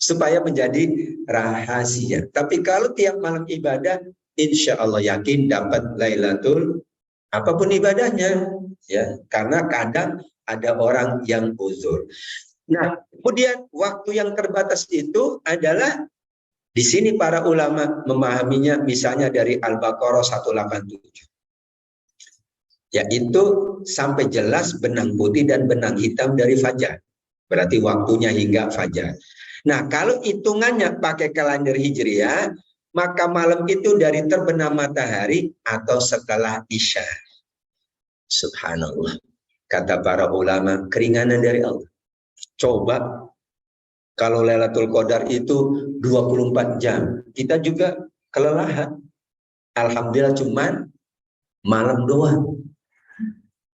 D: supaya menjadi rahasia. Tapi kalau tiap malam ibadah, insya Allah yakin dapat Lailatul apapun ibadahnya. Ya, karena kadang ada orang yang uzur. Nah, kemudian waktu yang terbatas itu adalah di sini para ulama memahaminya misalnya dari Al-Baqarah 187. yaitu sampai jelas benang putih dan benang hitam dari fajar. Berarti waktunya hingga fajar. Nah, kalau hitungannya pakai kalender Hijriah, maka malam itu dari terbenam matahari atau setelah Isya. Subhanallah. Kata para ulama, keringanan dari Allah. Coba kalau Lailatul Qadar itu 24 jam, kita juga kelelahan. Alhamdulillah cuman malam doang.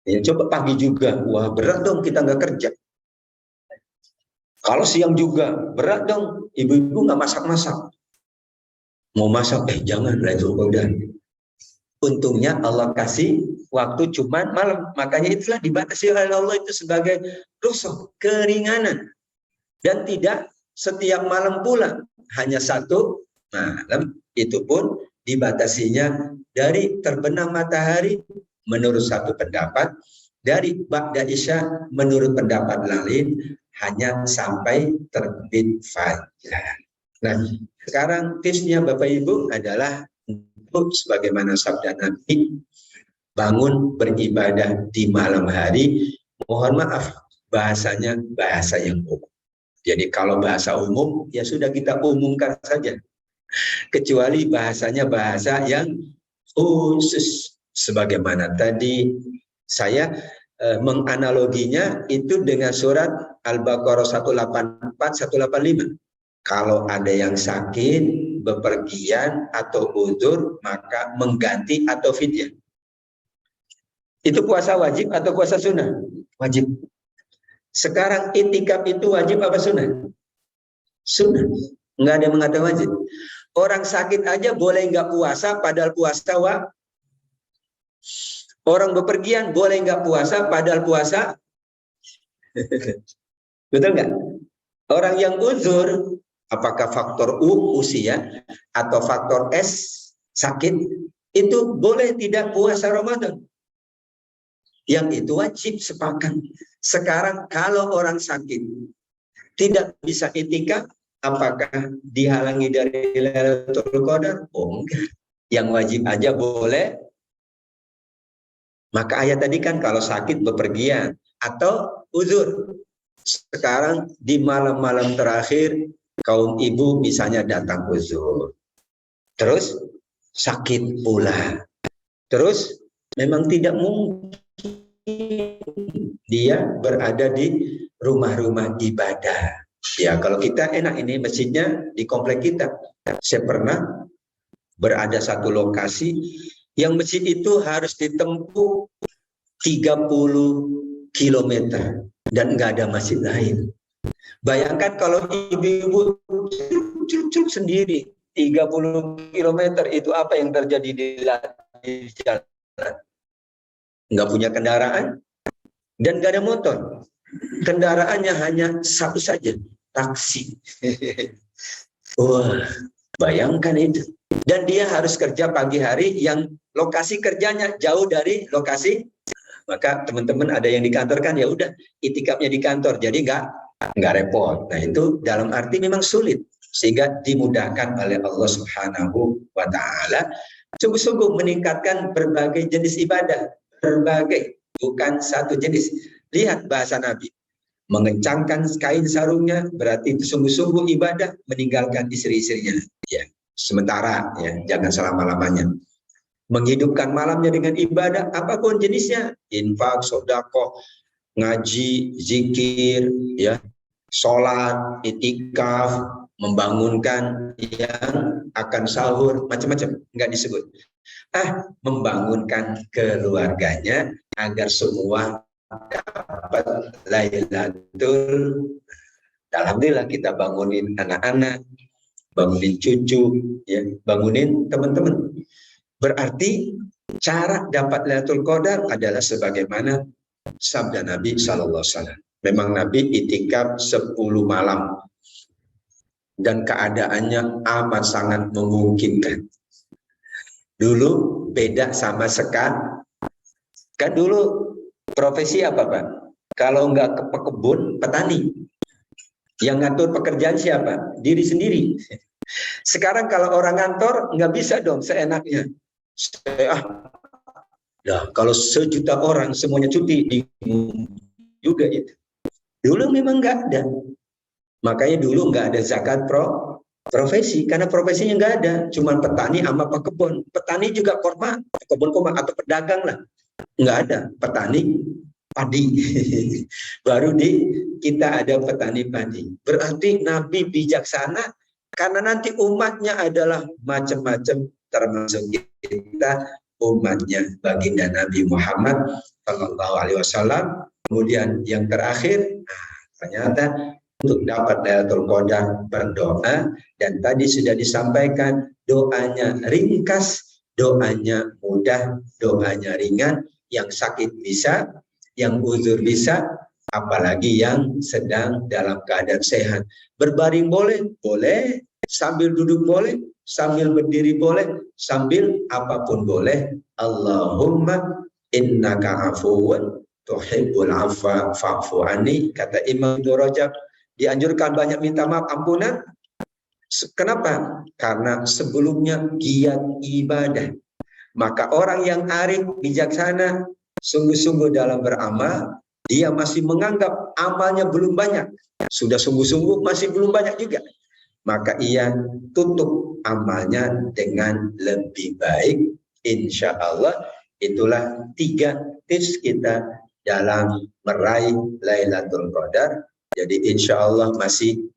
D: Ya, coba pagi juga, wah berat dong kita nggak kerja. Kalau siang juga berat dong, ibu-ibu nggak masak-masak. Mau masak, jangan Lailatul Qadar. Untungnya Allah kasih waktu cuman malam, makanya itulah dibatasi oleh Allah itu sebagai rusuh, keringanan. Dan tidak setiap malam pula, hanya satu malam, itu pun dibatasinya dari terbenam matahari menurut satu pendapat, dari ba'da Isya menurut pendapat lain hanya sampai terbit fajar. Nah, sekarang tipsnya Bapak Ibu adalah untuk sebagaimana sabda Nabi, bangun beribadah di malam hari. Mohon maaf, bahasanya bahasa yang umum. Jadi kalau bahasa umum, ya sudah kita umumkan saja. Kecuali bahasanya bahasa yang khusus. Sebagaimana tadi saya menganaloginya itu dengan surat Al-Baqarah 184, 185. Kalau ada yang sakit, bepergian atau uzur, maka mengganti atau fidyah. Itu puasa wajib atau puasa sunnah? Wajib. Sekarang itikaf itu wajib apa sunnah? Sunnah. Nggak ada yang mengatakan wajib. Orang sakit aja boleh nggak puasa padahal puasa wajib. Orang bepergian boleh nggak puasa padahal puasa. Betul nggak? Orang yang uzur, apakah faktor usia atau faktor S sakit, itu boleh tidak puasa Ramadan. Yang itu wajib, sepakat. Sekarang kalau orang sakit tidak bisa itikaf, apakah dihalangi dari Lailatul Qadar? Oh enggak. Yang wajib aja boleh. Maka ayat tadi kan kalau sakit bepergian atau uzur. Sekarang di malam-malam terakhir kaum ibu misalnya datang uzur. Terus sakit pula. Terus memang tidak mungkin dia berada di rumah-rumah ibadah. Ya, kalau kita enak ini masjidnya di komplek kita. Saya pernah berada satu lokasi yang masjid itu harus ditempuh 30 km dan nggak ada masjid lain. Bayangkan kalau ibu-ibu cuk sendiri 30 km, itu apa yang terjadi di jalan? Nggak punya kendaraan dan nggak ada motor. Kendaraannya hanya satu saja, taksi. Wah, bayangkan itu. Dan dia harus kerja pagi hari yang lokasi kerjanya jauh dari lokasi. Maka teman-teman ada yang di kantor kan, ya udah itikafnya di kantor, jadi nggak repot. Nah itu dalam arti memang sulit, sehingga dimudahkan oleh Allah Subhanahu wa Ta'ala. Sungguh-sungguh meningkatkan berbagai jenis ibadah, berbagai, bukan satu jenis. Lihat bahasa Nabi, mengencangkan kain sarungnya berarti itu sungguh-sungguh ibadah, meninggalkan istri-istrinya. Ya, sementara ya, jangan selama-lamanya. Menghidupkan malamnya dengan ibadah apapun jenisnya, infak, sedekah, ngaji, zikir, ya, sholat, itikaf, membangunkan yang akan sahur, macam-macam, nggak disebut. Membangunkan keluarganya agar semua dapat Lailatul. Alhamdulillah kita bangunin anak-anak, bangunin cucu, ya, bangunin teman-teman. Berarti cara dapat Lailatul Qadar adalah sebagaimana sabda Nabi SAW. Memang Nabi itikaf 10 malam dan keadaannya amat sangat memungkinkan. Dulu beda sama sekarang. Kan dulu profesi apa Pak? Kalau nggak ke pekebun, petani. Yang ngatur pekerjaan siapa? Diri sendiri. Sekarang kalau orang kantor nggak bisa dong seenaknya. Nah, kalau sejuta orang semuanya cuti, bingung juga itu. Dulu memang nggak ada. Makanya dulu nggak ada zakat profesi, karena profesinya nggak ada. Cuma petani sama pekebun. Petani juga korma, kebun korma atau pedagang lah. Nggak ada. Petani padi. Baru kita ada petani padi. Berarti Nabi bijaksana, karena nanti umatnya adalah macam-macam, termasuk kita umatnya baginda Nabi Muhammad Shallallahu Alaihi Wasallam. Kemudian yang terakhir, ternyata untuk dapat Lailatul Qadar berdoa, dan tadi sudah disampaikan doanya ringkas, doanya mudah, doanya ringan, yang sakit bisa, yang uzur bisa, apalagi yang sedang dalam keadaan sehat. Berbaring boleh, boleh, sambil duduk boleh, sambil berdiri boleh, sambil apapun boleh. Allahumma innaka afuwun tuhibbul afwa fa'fu anni, kata Imam Ibnu Rajab. Dianjurkan banyak minta maaf, ampunan. Kenapa? Karena sebelumnya giat ibadah. Maka orang yang arif, bijaksana, sungguh-sungguh dalam beramal, dia masih menganggap amalnya belum banyak. Sudah sungguh-sungguh masih belum banyak juga. Maka ia tutup amalnya dengan lebih baik. Insya Allah, itulah 3 tips kita dalam meraih Lailatul Qadar. Jadi insya Allah masih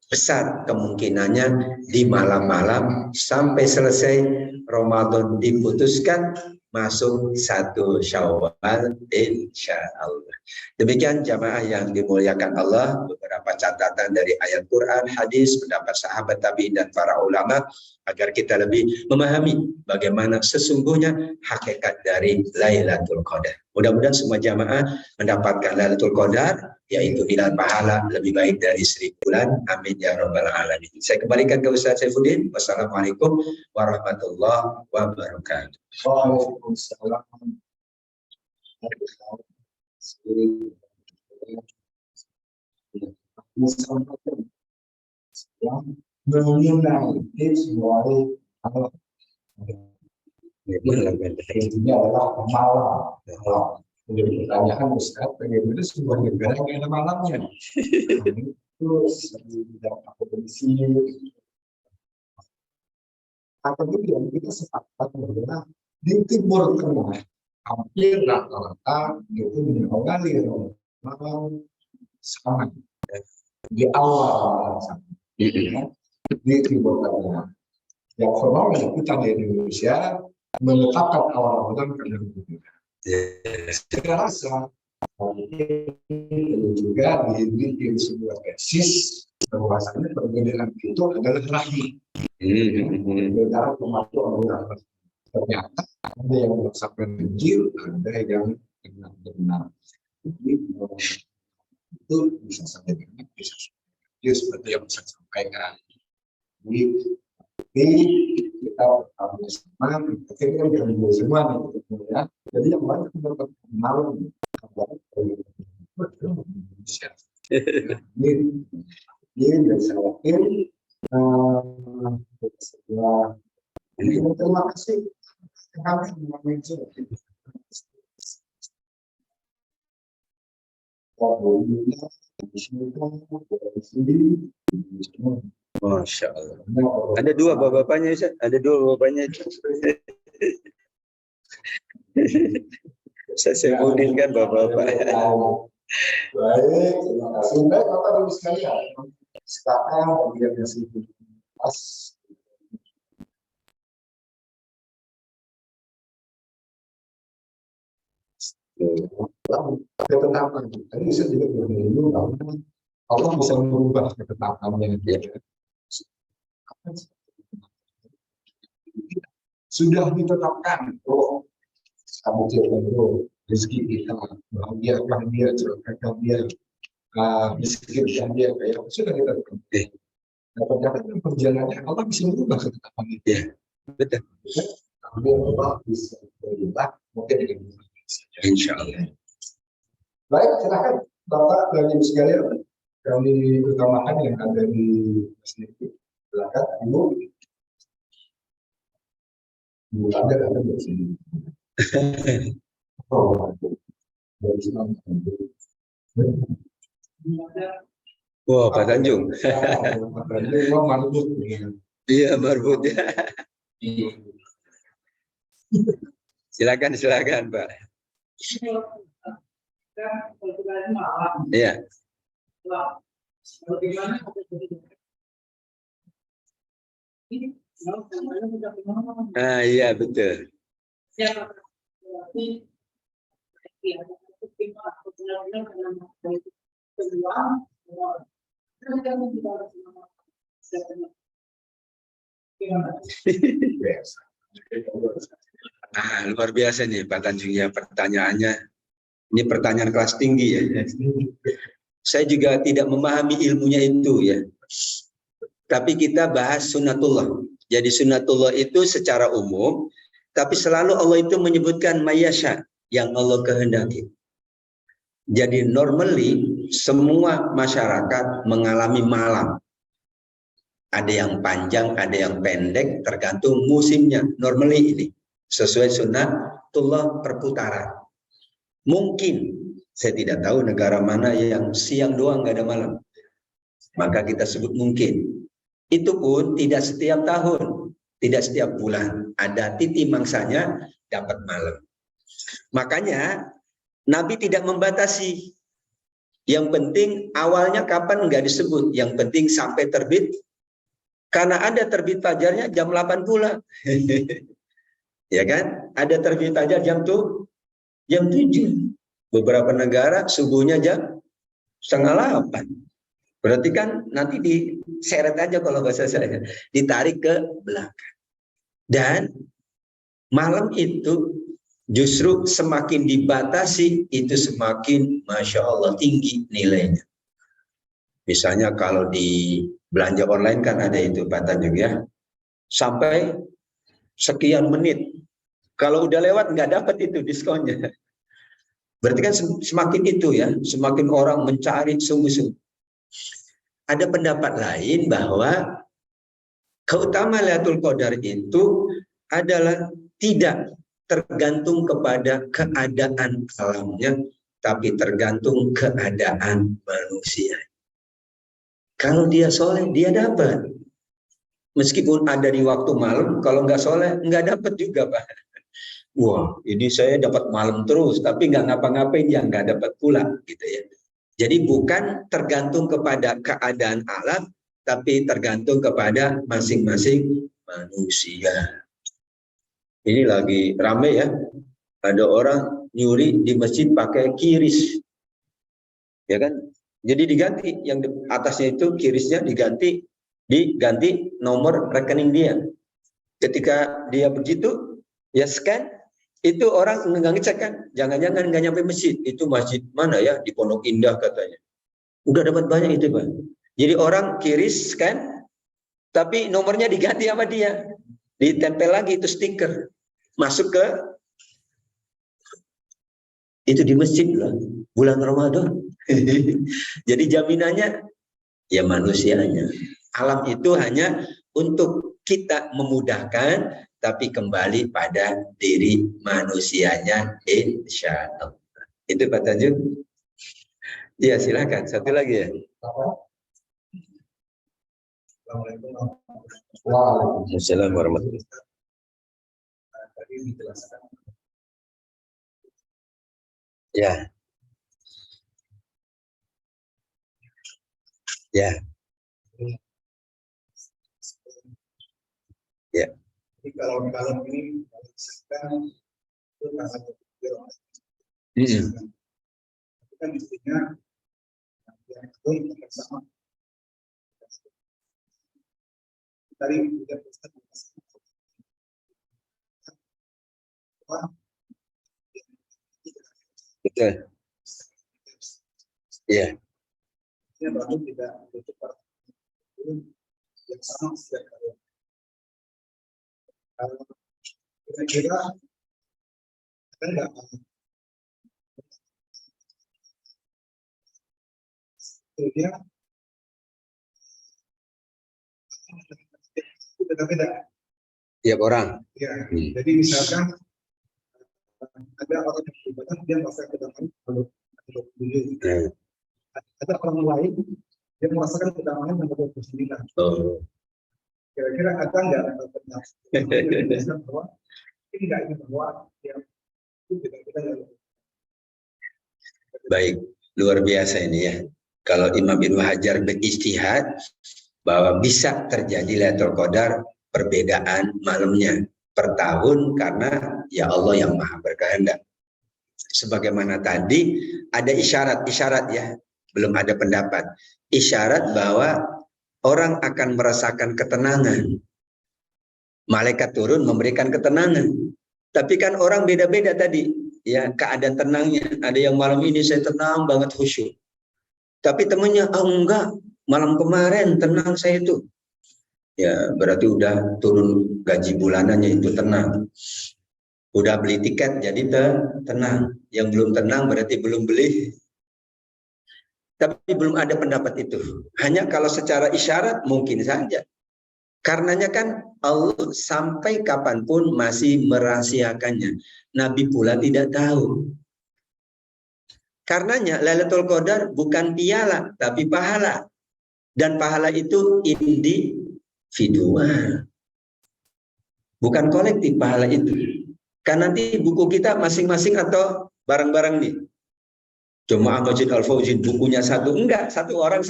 D: besar kemungkinannya di malam-malam sampai selesai Ramadan diputuskan masuk 1 Syawal insya Allah. Demikian jamaah yang dimuliakan Allah, beberapa catatan dari ayat Quran, hadis, pendapat sahabat tabi'in dan para ulama, agar kita lebih memahami bagaimana sesungguhnya hakikat dari Lailatul Qadar. Mudah-mudahan semua jamaah mendapatkan Lailatul Qadar, yaitu nilai pahala lebih baik dari 1000 bulan. Amin ya rabbal alamin. Saya kembalikan ke Ustaz Saifuddin. Wassalamualaikum warahmatullahi wabarakatuh.
A: Waalaikumsalam. Mengenai tips mulai Allah. Intinya adalah malam. Menjadi pertanyaan Ustaz, bagaimana sebuah negara yang ada malamnya? Terus tidak akademisi. Atau kemudian kita sepakat bahwa di Timur Tengah hampir rata-rata itu mengalir malam sama di awal sama di Timur Tengah. Yang formal kita di Indonesia menetapkan awal Ramadan karena berbeda. Saya rasa juga dibikin sebuah tesis bahwasanya perbedaan itu adalah rahim. Perbedaan kemampuan. Ternyata ada yang merasakan kecil, ada yang benar. Itu bisa saja benar, bisa saja seperti yang saya sampaikan. Jadi kita bersama, akhirnya yang semua ya. Jadi yang banyak mendapat kenal Indonesia. Ini dari saya yakin. Terima kasih. Kami mengucapkan
D: Masya Allah. Ada 2 bapak-bapaknya, Ustaz. Ada 2 bapaknya. Saya sebutin kan bapak-bapak.
A: Baik, terima kasih. Baik, Bapak Ibu sekalian. Sekarang bagian yang sedikit pas. Ketetapan tadi saya juga berbeda bahwa Allah bisa merubah ketetapannya. Sudah ditetapkan, kamu jangan rezeki kita bahagiakan dia, celakakan dia, miskinkan dia, kayak sudah ditetapkan. Ternyata perjalanannya Allah bisa merubah ketetapan itu.
D: Betul.
A: Tapi Allah bisa berubah mungkin dengan
D: Insya Allah.
A: Baik, silakan Bapak dan Ibu sekalian, kami utamakan yang ada di sini. Silakan Ibu. Ibu ada di sini. Oh, dari sana.
D: Wah, Pak Tanjung.
A: Ini memang marbut.
D: Iya, marbut ya. Silakan, silakan, Pak. Iya. Ah, iya betul. Luar biasa nih Pak Tanjung ya pertanyaannya. Ini pertanyaan kelas tinggi ya. Saya juga tidak memahami ilmunya itu ya. Tapi kita bahas sunatullah. Jadi sunatullah itu secara umum, tapi selalu Allah itu menyebutkan mayasya yang Allah kehendaki. Jadi normally semua masyarakat mengalami malam. Ada yang panjang, ada yang pendek, tergantung musimnya. Normally ini sesuai sunatullah perputaran. Mungkin saya tidak tahu negara mana yang siang doang nggak ada malam. Maka kita sebut mungkin. Itu pun tidak setiap tahun, tidak setiap bulan. Ada titik mangsanya dapat malam. Makanya Nabi tidak membatasi. Yang penting awalnya kapan nggak disebut. Yang penting sampai terbit. Karena ada terbit fajarnya jam 8 pula. Ya kan? Ada terbit fajar jam 7. Beberapa negara subuhnya jam 7:30. Berarti kan nanti diseret aja kalau bahasa saya. Ditarik ke belakang. Dan malam itu justru semakin dibatasi, itu semakin Masya Allah tinggi nilainya. Misalnya kalau di belanja online kan ada itu Pak Tanjung ya. Sampai sekian menit. Kalau udah lewat nggak dapat itu diskonnya. Berarti kan semakin itu ya, semakin orang mencari sungguh-sungguh. Ada pendapat lain bahwa keutamaan Lailatul Qadar itu adalah tidak tergantung kepada keadaan alamnya, tapi tergantung keadaan manusia. Kalau dia soleh, dia dapat. Meskipun ada di waktu malam, kalau nggak soleh, nggak dapat juga, Pak. Wah, ini saya dapat malam terus, tapi nggak ngapa-ngapain, ya nggak dapat pula, gitu ya. Jadi bukan tergantung kepada keadaan alam, tapi tergantung kepada masing-masing manusia. Ini lagi rame ya, ada orang nyuri di masjid pakai kiris, ya kan? Jadi diganti, yang di atasnya itu kirisnya diganti nomor rekening dia. Ketika dia begitu, ya scan, itu orang nggak ngecek kan, jangan-jangan nggak nyampe masjid, itu masjid mana ya, di Pondok Indah katanya. Udah dapat banyak itu Pak. Jadi orang kiris scan, tapi nomornya diganti sama dia, ditempel lagi itu stiker, masuk ke itu di masjid lah, bulan Ramadan. Jadi jaminannya ya manusianya. Alam itu hanya untuk kita memudahkan, tapi kembali pada diri manusianya, insya Allah. Itu Pak Tanjung. Ya silakan, satu lagi ya. Assalamualaikum warahmatullahi wabarakatuh. Ya. Ya. Ya.
A: Jadi kalau ini misalkan itu kan mestinya yang itu sama. Tadi udah
D: betul. Iya.
A: Ini berarti tidak cepat yang sama setiap kali. Kira-kira ada nggak sebetulnya beda-beda
D: Tiap orang.
A: ya. Jadi misalkan Ada orang yang beribadah dia merasa kedatangan kalau dulu. Ada orang lain dia merasakan kedatangan menurut kesembilan.
D: Oh.
A: Kira-kira ada nggak benar? Bahwa ini nggak ini bahwa yang itu tidak kita.
D: Baik, luar biasa ini ya. Kalau Imam Ibnu Hajar berijtihad bahwa bisa terjadi Lailatul Qadar perbedaan malamnya per tahun karena ya Allah yang Maha berkehendak. Sebagaimana tadi ada isyarat-isyarat ya, belum ada pendapat. Isyarat bahwa orang akan merasakan ketenangan. Malaikat turun memberikan ketenangan. Tapi kan orang beda-beda tadi. Ya, keadaan tenangnya. Ada yang malam ini saya tenang banget khusyuk. Tapi temannya, enggak. Malam kemarin tenang saya itu. Ya, berarti udah turun gaji bulanannya itu tenang. Udah beli tiket jadi tenang. Yang belum tenang berarti belum beli. Tapi belum ada pendapat itu. Hanya kalau secara isyarat mungkin saja. Karenanya kan Allah sampai kapanpun masih merahasiakannya. Nabi pula tidak tahu. Karenanya Lailatul Qadar bukan piala, tapi pahala. Dan pahala itu individual. Bukan kolektif pahala itu. Kan nanti buku kita masing-masing atau bareng-bareng nih. Jemaah Masjid Al-Fauzin bukunya satu. Enggak, satu orang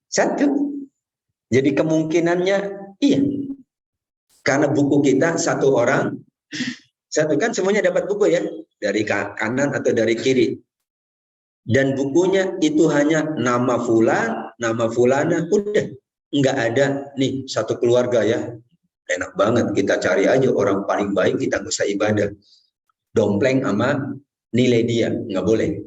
D: satu. Jadi kemungkinannya iya. Karena buku kita satu orang, satu kan semuanya dapat buku ya. Dari kanan atau dari kiri. Dan bukunya itu hanya nama fulan, nama fulana, udah. Enggak ada nih satu keluarga ya. Enak banget kita cari aja orang paling baik kita nggak usah ibadah. Dompleng sama nilai dia, nggak boleh.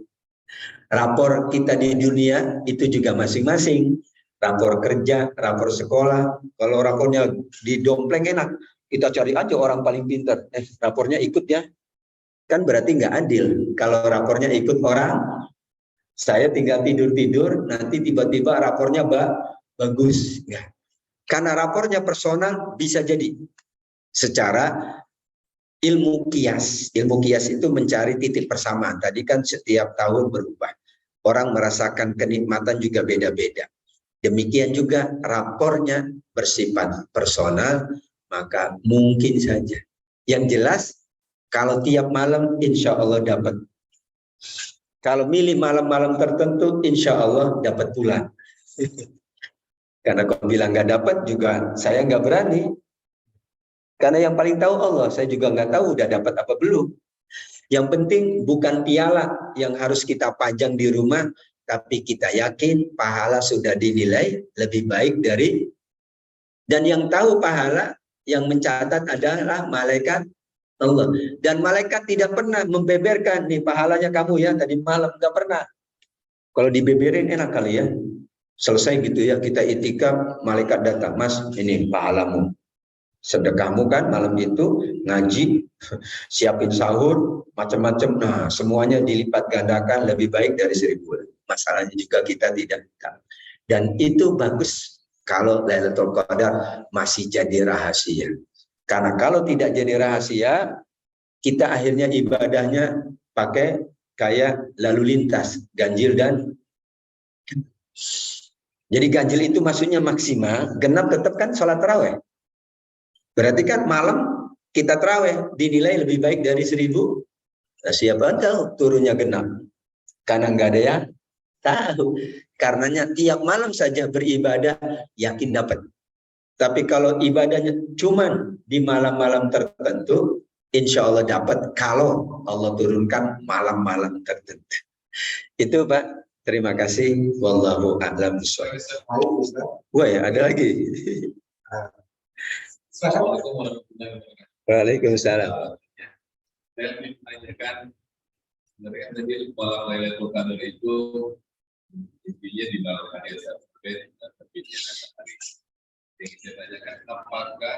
D: Rapor kita di dunia itu juga masing-masing. Rapor kerja, rapor sekolah. Kalau rapornya didompleng enak, kita cari aja orang paling pintar. Rapornya ikut ya. Kan berarti nggak adil. Kalau rapornya ikut orang, saya tinggal tidur-tidur, nanti tiba-tiba rapornya bagus. Nggak. Karena rapornya personal bisa jadi. Secara ilmu kias. Ilmu kias itu mencari titik persamaan. Tadi kan setiap tahun berubah. Orang merasakan kenikmatan juga beda-beda. Demikian juga rapornya bersifat personal, maka mungkin saja. Yang jelas, kalau tiap malam insya Allah dapat. Kalau milih malam-malam tertentu, insya Allah dapat pula. Karena kalau bilang nggak dapat juga, saya nggak berani. Karena yang paling tahu Allah, saya juga nggak tahu udah dapat apa belum. Yang penting bukan piala yang harus kita pajang di rumah, tapi kita yakin pahala sudah dinilai lebih baik dari. Dan yang tahu pahala, yang mencatat adalah malaikat Allah. Dan malaikat tidak pernah membeberkan, nih pahalanya kamu ya, tadi malam nggak pernah. Kalau dibeberin enak kali ya. Selesai gitu ya, kita itikaf, malaikat datang, Mas, ini pahalamu. Sedekahmu kan malam itu ngaji, siapin sahur, macam-macam. Nah, semuanya dilipat gandakan lebih baik dari 1000. Masalahnya juga kita tidak tahu. Dan itu bagus kalau Lailatul Qadar masih jadi rahasia. Karena kalau tidak jadi rahasia, kita akhirnya ibadahnya pakai kayak lalu lintas, ganjil dan jadi ganjil itu maksudnya maksimal, genap tetap kan sholat taraweh. Berarti kan malam kita taraweh dinilai lebih baik dari 1000. Nah, siapa tahu turunnya genap? Karena nggak ada yang tahu. Karenanya tiap malam saja beribadah yakin dapat. Tapi kalau ibadahnya cuman di malam-malam tertentu, insya Allah dapat kalau Allah turunkan malam-malam tertentu. Itu Pak. Terima kasih. Wallahu a'lam bishawab. Wah ya ada lagi.
E: Assalamualaikum warahmatullahi wabarakatuh.
D: Waalaikumsalam.
E: Saya ingin menanyakan, sebenarnya tadi malam Lailatul Qadar itu intinya di malam hari sampai terbitnya matahari. Yang saya tanyakan, apakah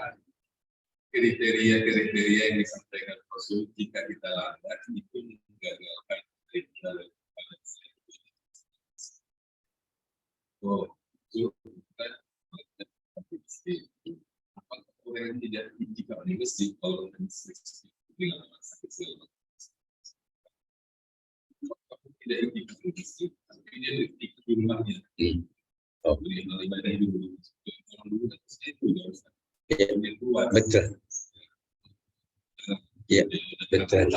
E: kriteria-kriteria yang disampaikan Rasul jika kita langgar itu menggagalkan Lailatul Qadar? Oh, itu bukan apakah orang yang tidak jika ini mesti kalau dengan tidak itikaf di masjid, tapi dia itikaf di rumahnya. Jadi amal ibadah di rumah. Orang dulu kan saya itu nggak usah. Dia keluar.
D: Betul. Ya, betul.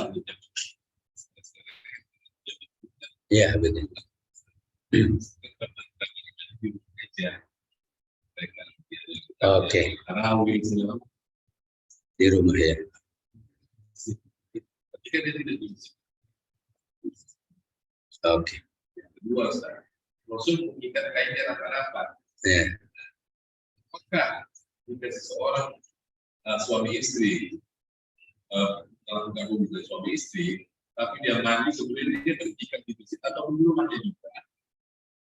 D: Ya, betul. Oke. Di rumah ya.
E: Tapi kan dia tidak bisa.
D: Oke.
E: Kedua, Rasul mengikat kainnya rata-rata.
D: Ya.
E: Maka jika seseorang suami istri melakukan hubungan suami istri, tapi dia mandi sebelum dia terikat di masjid atau di rumahnya juga,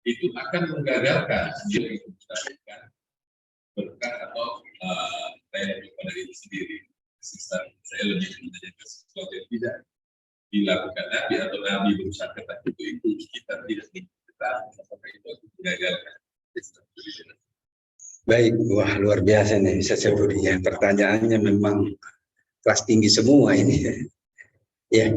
E: itu akan menggagalkan dia mendapatkan berkat atau daya kepada diri sendiri. Saya lebih menanyakan sesuatu yang tidak dilakukan Nabi atau Nabi berusaha ketat itu kita tidak ketat, apakah itu menggagalkan?
D: Baik, wah luar biasa nih sesebudinya. Pertanyaannya memang kelas tinggi semua ini. Ya,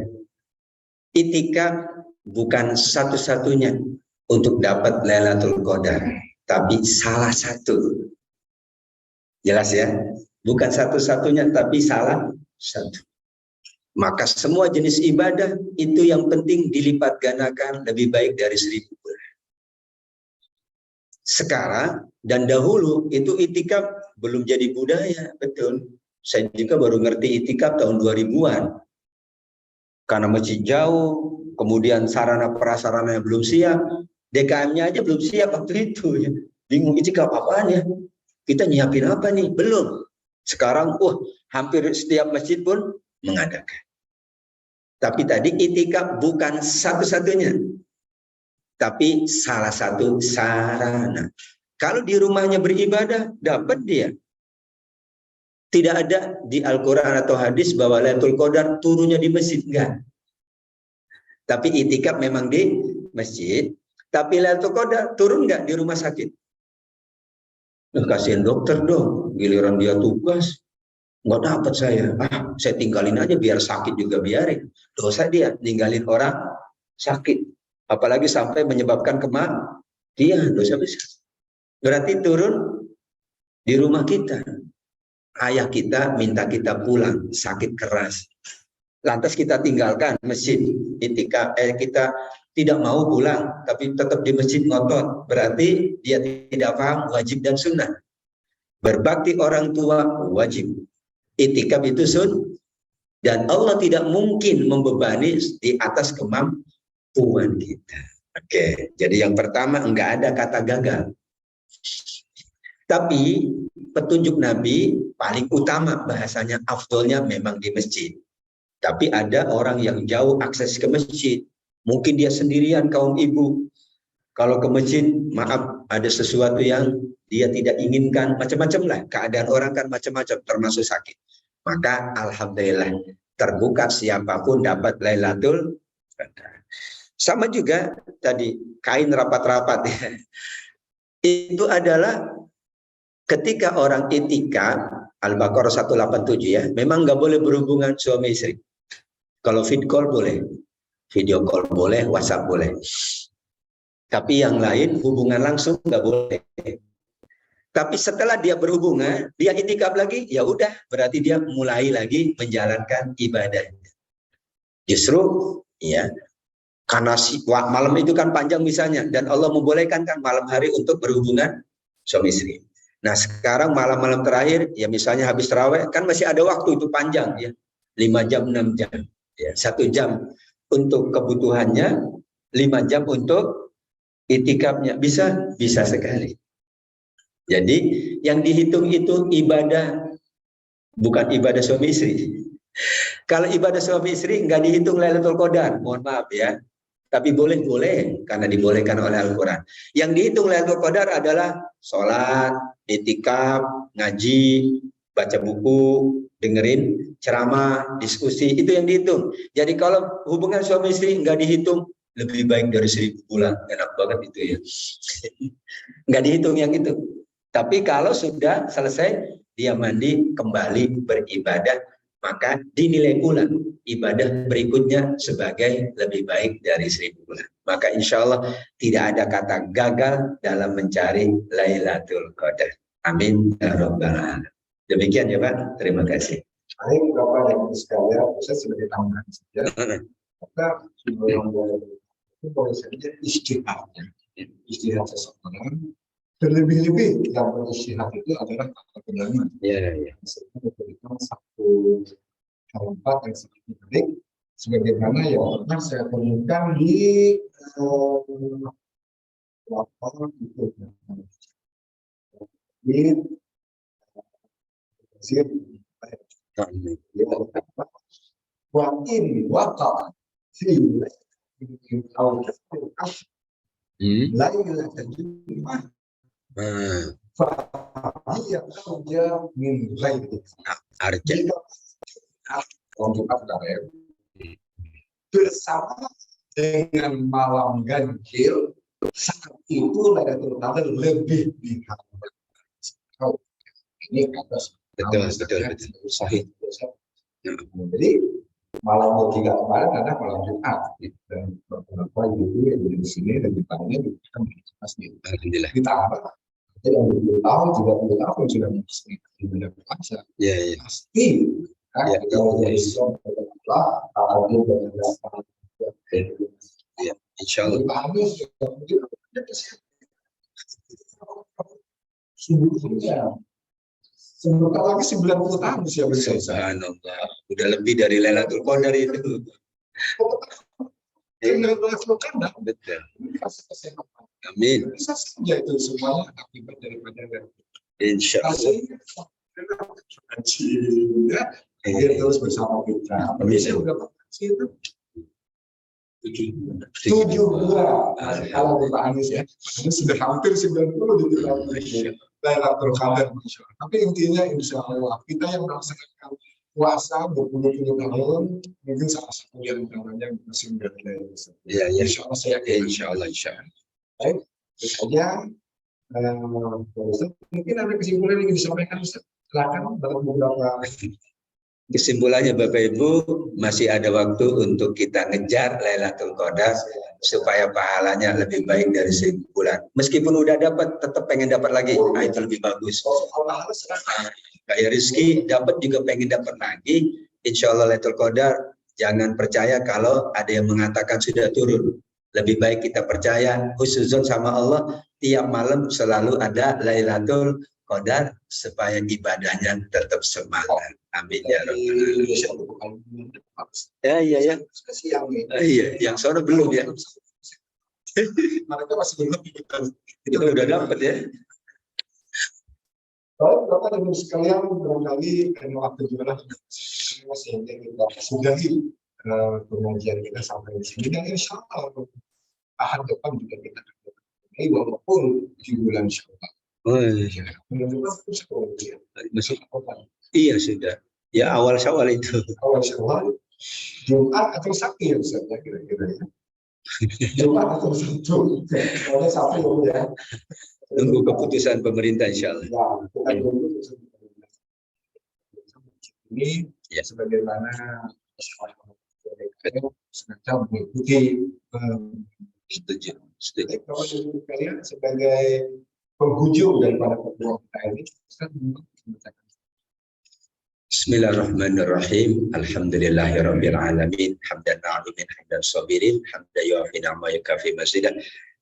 D: itikaf bukan satu-satunya untuk dapat Lailatul Qadar, tapi salah satu. Jelas ya, bukan satu-satunya, tapi salah satu. Maka semua jenis ibadah itu yang penting dilipat gandakan lebih baik dari 1000 bulan. Sekarang dan dahulu itu itikaf belum jadi budaya, betul. Saya juga baru ngerti itikaf tahun 2000-an. Karena masjid jauh, kemudian sarana prasarananya belum siap, DKM-nya aja belum siap waktu itu. Ya. Bingung itikaf apaan ya? Kita nyiapin apa nih? Belum. Sekarang, hampir setiap masjid pun mengadakan. Tapi tadi itikaf bukan satu-satunya, tapi salah satu sarana. Kalau di rumahnya beribadah, dapat dia. Tidak ada di Al-Quran atau hadis bahwa Lailatul Qadar turunnya di masjid, enggak. Tapi itikaf memang di masjid, tapi Lailatul Qadar turun enggak di rumah sakit? Kasihin dokter dong, giliran dia tugas, nggak dapat saya. Saya tinggalin aja biar sakit juga biarin. Dosa dia ninggalin orang sakit. Apalagi sampai menyebabkan kematian, dosa besar. Berarti turun di rumah kita. Ayah kita minta kita pulang, sakit keras. Lantas kita tinggalkan masjid, itikaf, kita tidak mau pulang, tapi tetap di masjid ngotot. Berarti dia tidak paham wajib dan sunnah. Berbakti orang tua wajib. Itikaf itu sunnah. Dan Allah tidak mungkin membebani di atas kemampuan kita. Oke, jadi yang pertama enggak ada kata gagal. Tapi petunjuk Nabi paling utama bahasanya afdolnya memang di masjid. Tapi ada orang yang jauh akses ke masjid. Mungkin dia sendirian kaum ibu. Kalau ke masjid, maaf, ada sesuatu yang dia tidak inginkan. Macam-macam lah. Keadaan orang kan macam-macam, termasuk sakit. Maka alhamdulillah terbuka siapapun dapat Lailatul Qadar. Sama juga tadi kain rapat-rapat ya. Itu adalah ketika orang itikaf, Al-Baqarah 187 ya, memang nggak boleh berhubungan suami istri. Kalau video call boleh, video call boleh, WhatsApp boleh. Tapi yang lain hubungan langsung nggak boleh. Tapi setelah dia berhubungan, dia itikaf lagi, ya udah, berarti dia mulai lagi menjalankan ibadahnya. Justru, ya, karena malam itu kan panjang misalnya, dan Allah membolehkan kan malam hari untuk berhubungan suami istri. Nah sekarang malam-malam terakhir, ya misalnya habis tarawih, kan masih ada waktu itu panjang ya, 5 jam, 6 jam, ya 1 jam untuk kebutuhannya, 5 jam untuk itikafnya, bisa sekali. Jadi yang dihitung itu ibadah, bukan ibadah suami istri. Kalau ibadah suami istri nggak dihitung Lailatul Qadar, mohon maaf ya. Tapi boleh karena dibolehkan oleh Al-Quran. Yang dihitung Lailatul Qadar adalah sholat, itikaf, ngaji, baca buku, dengerin ceramah, diskusi, itu yang dihitung. Jadi kalau hubungan suami istri nggak dihitung, lebih baik dari 1000 bulan. Enak banget itu ya. Nggak dihitung yang itu. Tapi kalau sudah selesai, dia mandi, kembali beribadah, maka dinilai pula ibadah berikutnya sebagai lebih baik dari 1000 bulan. Maka insya Allah tidak ada kata gagal dalam mencari Lailatul Qadar. Amin ya rabbal alamin. Demikian ya Pak. Terima kasih.
A: Baik, Bapak dan Ibu sekalian, saya sebagai tambahan saja. Maka sebelum itu boleh saja istihadnya, istihad seseorang. Terlebih-lebih yang beristihad itu adalah kebenaran.
D: Ya, ya.
A: Memberikan satu tempat yang sangat baik, sebagaimana yang pernah saya temukan di lapangan itu di Mesir. Wa in waqa fi lailatul jum'ah fa hiya arja min ghairi
D: Arja.
A: untuk apa bersama dengan malam ganjil saat itu Lailatul Qadar lebih diharapkan. Ini atas
D: Betul. Sahih.
A: Jadi malam ketiga kemarin ada malam Jumat dan beberapa ibu yang di sini dan di tangannya juga pasti
D: Alhamdulillah.
A: ditambah. Jadi yang 20 tahun, 30 tahun sudah mesti ibadah puasa.
D: Ya, ya.
A: Pasti
D: Ya,
A: kalau
D: ya,
A: dari Islam adalah akan beberapa
D: Ya, insya Allah.
A: Sebentar lagi 90 tahun usia beliau.
D: Subhanallah. Udah lebih dari Lailatul Qadar itu. Betul. Amin.
A: Bisa saja itu semuanya akibat daripada
D: Insya Allah.
A: ya, dia terus bersama kita. Bisa berapa sih itu? 7 bulan. Kalau Pak Anies ya, ini sudah hampir 90 di dalam Lailatul Qadar. Tapi intinya insya Allah kita yang melaksanakan puasa berpuluh-puluh tahun mungkin salah satu yang namanya masih berada.
D: Ya, ya.
A: Insya Allah saya yakin.
D: Insya Allah.
A: Baik, saja. Mungkin ada kesimpulan yang disampaikan Ustaz. Silakan dalam beberapa.
D: Kesimpulannya Bapak Ibu, masih ada waktu untuk kita ngejar Lailatul Qadar supaya pahalanya lebih baik dari 1000 bulan. Meskipun udah dapat, tetap pengen dapat lagi. Nah, itu lebih bagus. Kayak Rizky dapat juga pengen dapat lagi. Insya Allah Lailatul Qadar, jangan percaya kalau ada yang mengatakan sudah turun. Lebih baik kita percaya husnuzon sama Allah, tiap malam selalu ada Lailatul Qadar supaya ibadahnya tetap semangat. Amin ya rabbal alamin. Ya. Iya, yang sore belum ya.
A: Mereka masih belum
D: Itu udah dapat ya.
A: Baik, Bapak dan Ibu sekalian, barangkali karena waktu juga sehingga kita sudahi pengajian kita sampai di sini dan insya Allah tahun depan juga kita akan walaupun di bulan Syawal.
D: Masih. Iya sudah. Ya awal Syawal itu.
A: Awal Syawal, Jumat atau Sabtu ya Ustaz ya kira-kira ya. Jumat atau Sabtu. Kalau Sabtu ya.
D: Tunggu keputusan pemerintah insya Allah.
A: Ya, kita tunggu keputusan pemerintah. Ini ya sebagaimana sengaja mengikuti.
D: Setuju.
A: Kalau kalian sebagai penghujung daripada pertemuan kita ini, Ustaz membacakan.
D: Bismillahirrahmanirrahim. Alhamdulillahirabbil alamin. Hamdan na'imin hamdan sabirin, hamdan yu'afi ni'ma yukafi masidah.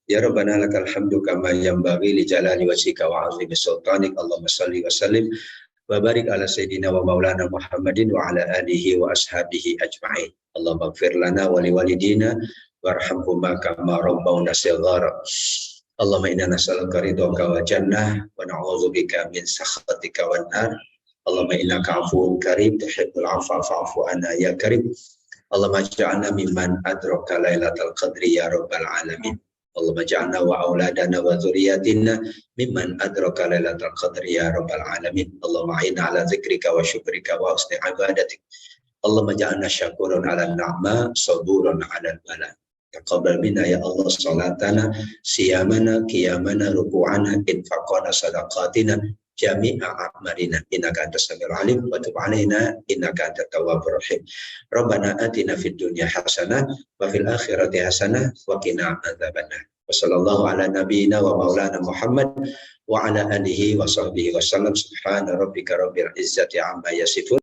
D: Ya Rabbana lakal hamdu kama yanbaghi li jalali wajhika wa 'azimi sultanik. Allahumma shalli wa sallim wa barik ala sayyidina wa maulana Muhammadin wa ala alihi wa ashabihi ajma'in. Allahumma ighfir lana wa liwalidina warhamhuma kama rabbawna shighara. Allahumma inna nas'aluka ridhaka wa jannah wa na'udzubika min sakhatika wan nar. Allahumma innaka 'afuwwun karim tuhibbul 'afwa fa'fu 'anna ya karim. Allahumma ij'alna mimman adraka lailatal qadri ya rabbal alamin. Allahumma ij'alna wa auladana wa dzurriyyatina mimman adraka lailatal qadri ya rabbal alamin. Allahumma a'inna 'ala dzikrika wa syukrika wa husni ibadatik. Allahumma ij'alna syakuran 'ala ni'ma saburan 'ala bala. Taqabbal minna ya Allah salatana, siyamana, qiyamana, ruku'ana, infaqana, sadaqatina, jami'a a'malina innaka antas samiul alim wa tub 'alaina innaka antat tawwabur rahim. Rabbana atina fid dunya hasanah wa fil akhirati hasanah wa qina adzabannar. Wassallallahu ala nabiyyina wa maulana Muhammad wa ala alihi wa sahbihi wasallam. Subhana rabbika rabbil izzati amma yasifun